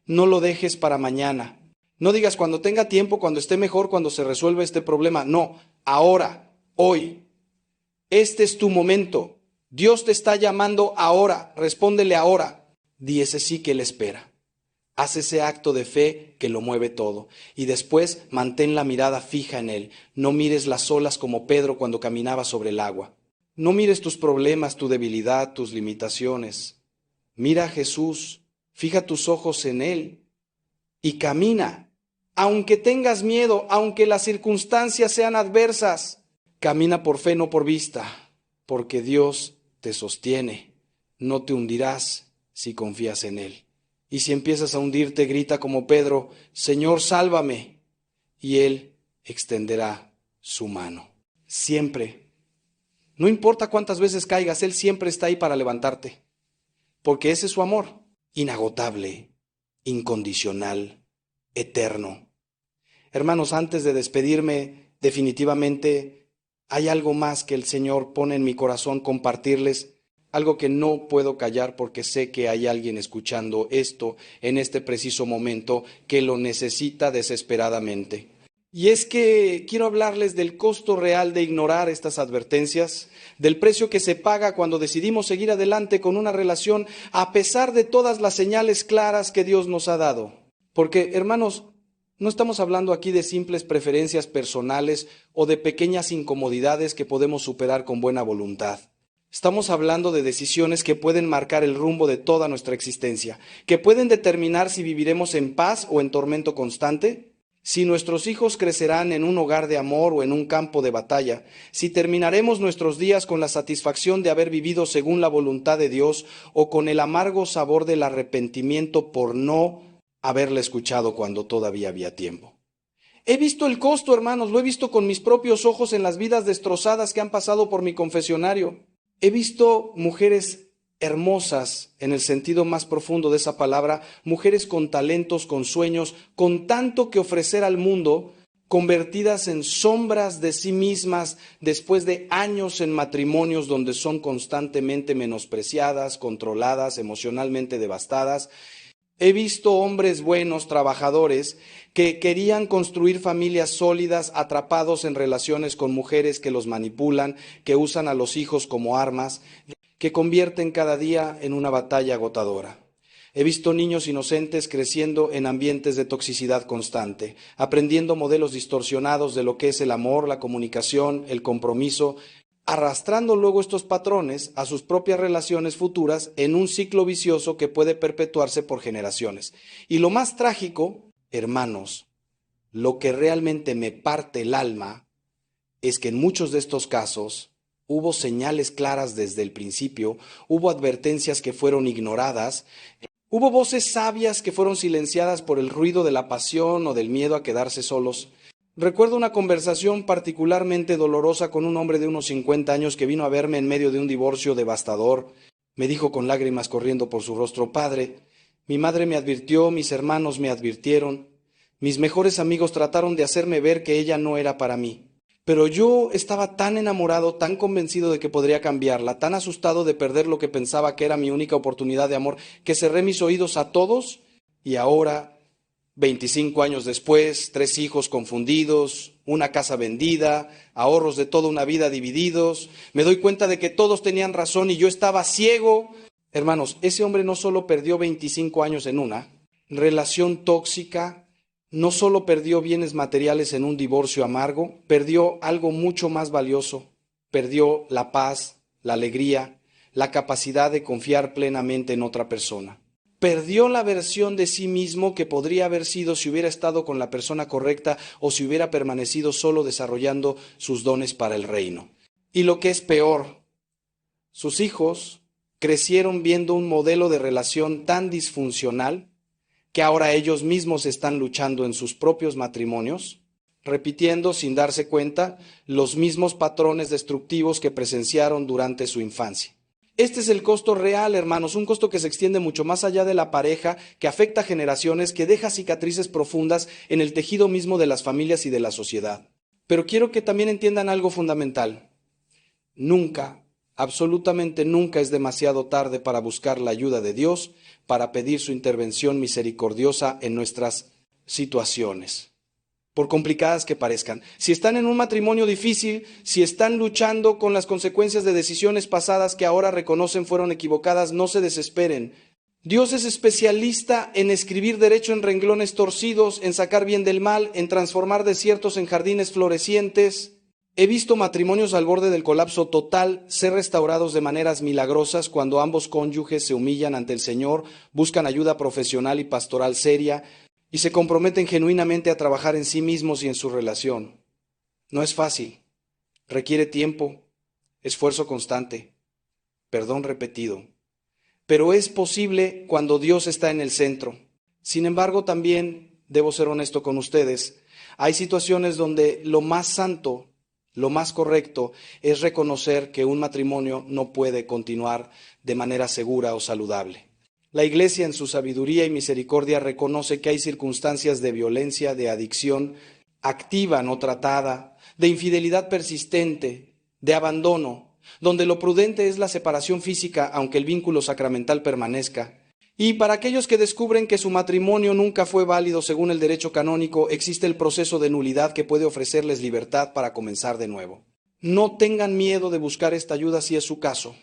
No lo dejes para mañana. No digas cuando tenga tiempo, cuando esté mejor, cuando se resuelva este problema. No, ahora, hoy. Este es tu momento. Dios te está llamando ahora. Respóndele ahora. Di ese sí que Él espera. Haz ese acto de fe que lo mueve todo. Y después mantén la mirada fija en Él. No mires las olas como Pedro cuando caminaba sobre el agua. No mires tus problemas, tu debilidad, tus limitaciones. Mira a Jesús. Fija tus ojos en Él. Y camina. Aunque tengas miedo, aunque las circunstancias sean adversas, camina por fe, no por vista, porque Dios te sostiene. No te hundirás si confías en Él. Y si empiezas a hundirte, grita como Pedro, Señor, sálvame. Y Él extenderá su mano. Siempre. No importa cuántas veces caigas, Él siempre está ahí para levantarte. Porque ese es su amor, inagotable, incondicional, eterno. Hermanos, antes de despedirme, definitivamente hay algo más que el Señor pone en mi corazón compartirles, algo que no puedo callar porque sé que hay alguien escuchando esto en este preciso momento que lo necesita desesperadamente. Y es que quiero hablarles del costo real de ignorar estas advertencias, del precio que se paga cuando decidimos seguir adelante con una relación a pesar de todas las señales claras que Dios nos ha dado. Porque, hermanos, No estamos hablando aquí de simples preferencias personales o de pequeñas incomodidades que podemos superar con buena voluntad. Estamos hablando de decisiones que pueden marcar el rumbo de toda nuestra existencia, que pueden determinar si viviremos en paz o en tormento constante, si nuestros hijos crecerán en un hogar de amor o en un campo de batalla, si terminaremos nuestros días con la satisfacción de haber vivido según la voluntad de Dios o con el amargo sabor del arrepentimiento por no haberle escuchado cuando todavía había tiempo. He visto el costo, hermanos, lo he visto con mis propios ojos en las vidas destrozadas que han pasado por mi confesionario. He visto mujeres hermosas en el sentido más profundo de esa palabra, mujeres con talentos, con sueños, con tanto que ofrecer al mundo, convertidas en sombras de sí mismas después de años en matrimonios donde son constantemente menospreciadas, controladas, emocionalmente devastadas. He visto hombres buenos, trabajadores, que querían construir familias sólidas, atrapados en relaciones con mujeres que los manipulan, que usan a los hijos como armas, que convierten cada día en una batalla agotadora. He visto niños inocentes creciendo en ambientes de toxicidad constante, aprendiendo modelos distorsionados de lo que es el amor, la comunicación, el compromiso, arrastrando luego estos patrones a sus propias relaciones futuras en un ciclo vicioso que puede perpetuarse por generaciones. Y lo más trágico, hermanos, lo que realmente me parte el alma es que en muchos de estos casos hubo señales claras desde el principio, hubo advertencias que fueron ignoradas, hubo voces sabias que fueron silenciadas por el ruido de la pasión o del miedo a quedarse solos. Recuerdo una conversación particularmente dolorosa con un hombre de unos 50 años que vino a verme en medio de un divorcio devastador. Me dijo con lágrimas corriendo por su rostro: Padre, mi madre me advirtió, mis hermanos me advirtieron, mis mejores amigos trataron de hacerme ver que ella no era para mí. Pero yo estaba tan enamorado, tan convencido de que podría cambiarla, tan asustado de perder lo que pensaba que era mi única oportunidad de amor, que cerré mis oídos a todos y ahora, 25 años después, 3 hijos confundidos, una casa vendida, ahorros de toda una vida divididos, me doy cuenta de que todos tenían razón y yo estaba ciego. Hermanos, ese hombre no solo perdió 25 años en una relación tóxica, no solo perdió bienes materiales en un divorcio amargo, perdió algo mucho más valioso, perdió la paz, la alegría, la capacidad de confiar plenamente en otra persona. Perdió la versión de sí mismo que podría haber sido si hubiera estado con la persona correcta o si hubiera permanecido solo desarrollando sus dones para el reino. Y lo que es peor, sus hijos crecieron viendo un modelo de relación tan disfuncional que ahora ellos mismos están luchando en sus propios matrimonios, repitiendo sin darse cuenta los mismos patrones destructivos que presenciaron durante su infancia. Este es el costo real, hermanos, un costo que se extiende mucho más allá de la pareja, que afecta a generaciones, que deja cicatrices profundas en el tejido mismo de las familias y de la sociedad. Pero quiero que también entiendan algo fundamental. Nunca, absolutamente nunca es demasiado tarde para buscar la ayuda de Dios, para pedir su intervención misericordiosa en nuestras situaciones, por complicadas que parezcan. Si están en un matrimonio difícil, si están luchando con las consecuencias de decisiones pasadas que ahora reconocen fueron equivocadas, no se desesperen. Dios es especialista en escribir derecho en renglones torcidos, en sacar bien del mal, en transformar desiertos en jardines florecientes. He visto matrimonios al borde del colapso total ser restaurados de maneras milagrosas cuando ambos cónyuges se humillan ante el Señor, buscan ayuda profesional y pastoral seria, y se comprometen genuinamente a trabajar en sí mismos y en su relación. No es fácil, requiere tiempo, esfuerzo constante, perdón repetido, pero es posible cuando Dios está en el centro. Sin embargo, también debo ser honesto con ustedes, hay situaciones donde lo más santo, lo más correcto es reconocer que un matrimonio no puede continuar de manera segura o saludable. La Iglesia, en su sabiduría y misericordia, reconoce que hay circunstancias de violencia, de adicción activa, no tratada, de infidelidad persistente, de abandono, donde lo prudente es la separación física, aunque el vínculo sacramental permanezca. Y para aquellos que descubren que su matrimonio nunca fue válido según el derecho canónico, existe el proceso de nulidad que puede ofrecerles libertad para comenzar de nuevo. No tengan miedo de buscar esta ayuda si es su caso.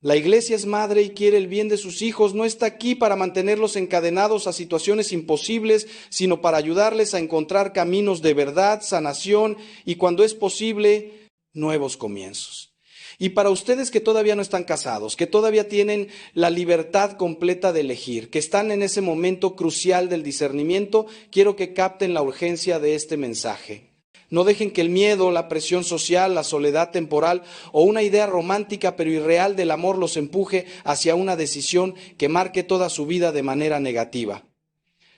La iglesia es madre y quiere el bien de sus hijos. No está aquí para mantenerlos encadenados a situaciones imposibles, sino para ayudarles a encontrar caminos de verdad, sanación y, cuando es posible, nuevos comienzos. Y para ustedes que todavía no están casados, que todavía tienen la libertad completa de elegir, que están en ese momento crucial del discernimiento, quiero que capten la urgencia de este mensaje. No dejen que el miedo, la presión social, la soledad temporal o una idea romántica pero irreal del amor los empuje hacia una decisión que marque toda su vida de manera negativa.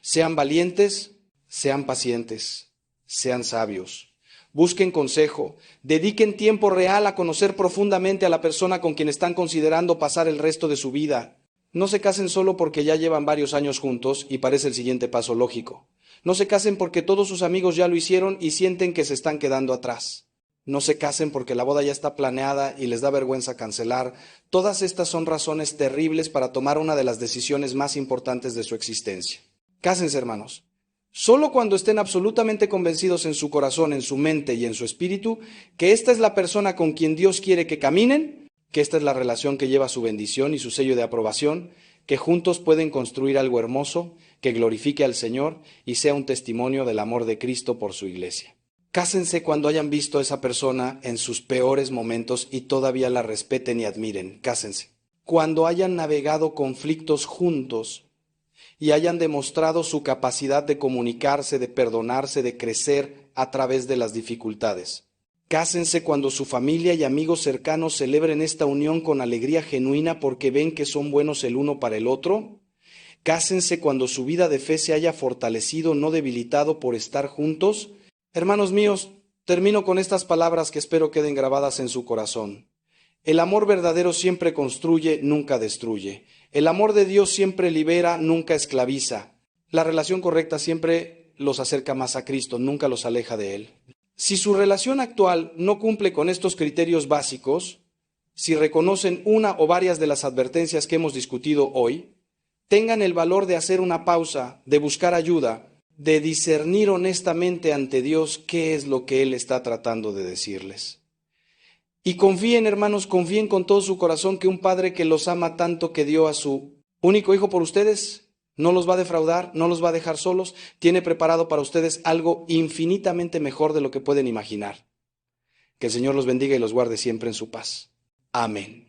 Sean valientes, sean pacientes, sean sabios. Busquen consejo, dediquen tiempo real a conocer profundamente a la persona con quien están considerando pasar el resto de su vida. No se casen solo porque ya llevan varios años juntos y parece el siguiente paso lógico. No se casen porque todos sus amigos ya lo hicieron y sienten que se están quedando atrás. No se casen porque la boda ya está planeada y les da vergüenza cancelar. Todas estas son razones terribles para tomar una de las decisiones más importantes de su existencia. Cásense, hermanos. Solo cuando estén absolutamente convencidos en su corazón, en su mente y en su espíritu, que esta es la persona con quien Dios quiere que caminen, que esta es la relación que lleva su bendición y su sello de aprobación, que juntos pueden construir algo hermoso, que glorifique al Señor y sea un testimonio del amor de Cristo por su iglesia. Cásense cuando hayan visto a esa persona en sus peores momentos y todavía la respeten y admiren. Cásense. Cuando hayan navegado conflictos juntos y hayan demostrado su capacidad de comunicarse, de perdonarse, de crecer a través de las dificultades. Cásense cuando su familia y amigos cercanos celebren esta unión con alegría genuina porque ven que son buenos el uno para el otro. Cásense cuando su vida de fe se haya fortalecido, no debilitado por estar juntos. Hermanos míos, termino con estas palabras que espero queden grabadas en su corazón. El amor verdadero siempre construye, nunca destruye. El amor de Dios siempre libera, nunca esclaviza. La relación correcta siempre los acerca más a Cristo, nunca los aleja de Él. Si su relación actual no cumple con estos criterios básicos, si reconocen una o varias de las advertencias que hemos discutido hoy, tengan el valor de hacer una pausa, de buscar ayuda, de discernir honestamente ante Dios qué es lo que Él está tratando de decirles. Y confíen, hermanos, confíen con todo su corazón que un Padre que los ama tanto, que dio a su único Hijo por ustedes, no los va a defraudar, no los va a dejar solos, tiene preparado para ustedes algo infinitamente mejor de lo que pueden imaginar. Que el Señor los bendiga y los guarde siempre en su paz. Amén.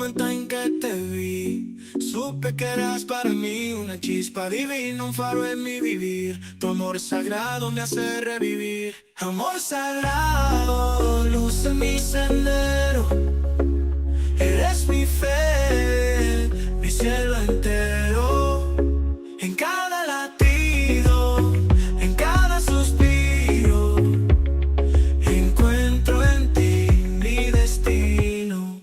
momento en que te vi, supe que eras para mí una chispa divina, un faro en mi vivir. Tu amor sagrado me hace revivir. Amor sagrado, luz en mi sendero. Eres mi fe, mi cielo entero. En cada latido, en cada suspiro, encuentro en ti mi destino.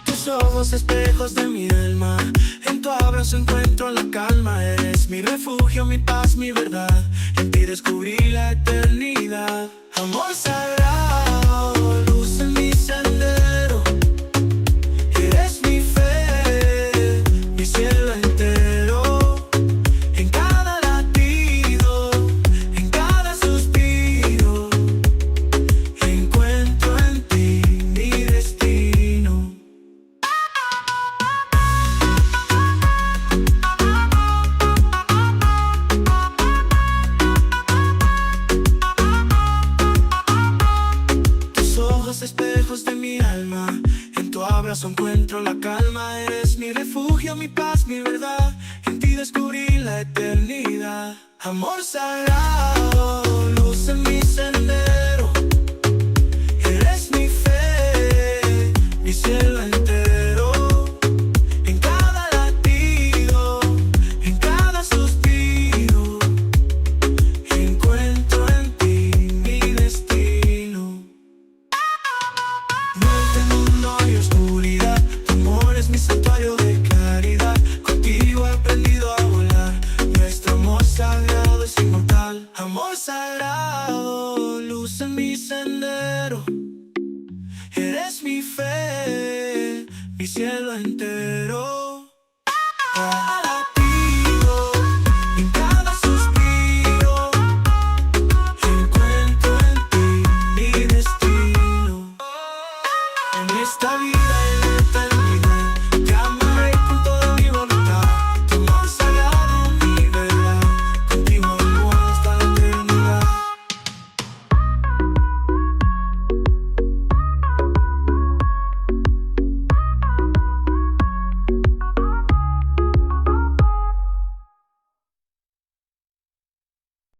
Tus ojos, espejos de mi alma, en tu abrazo encuentro la calma. Eres mi refugio, mi paz, mi verdad. En ti descubrí la eternidad. Amor sagrado, luz en mi sendero. Eres mi fe, mi cielo entero. En cada latido, en cada suspiro, encuentro en ti mi destino. Espejos de mi alma, en tu abrazo encuentro la calma. Eres mi refugio, mi paz, mi verdad. En ti descubrí la eternidad. Amor sagrado, luz en mi sendero. Eres mi fe, mi cielo entero. En cada latido, en cada suspiro, encuentro en ti mi destino. Muerte, mundo y oscuridad, tu amor es mi santuario de claridad. Contigo he aprendido a volar, nuestro amor sagrado es inmortal. Amor sagrado, luz en mi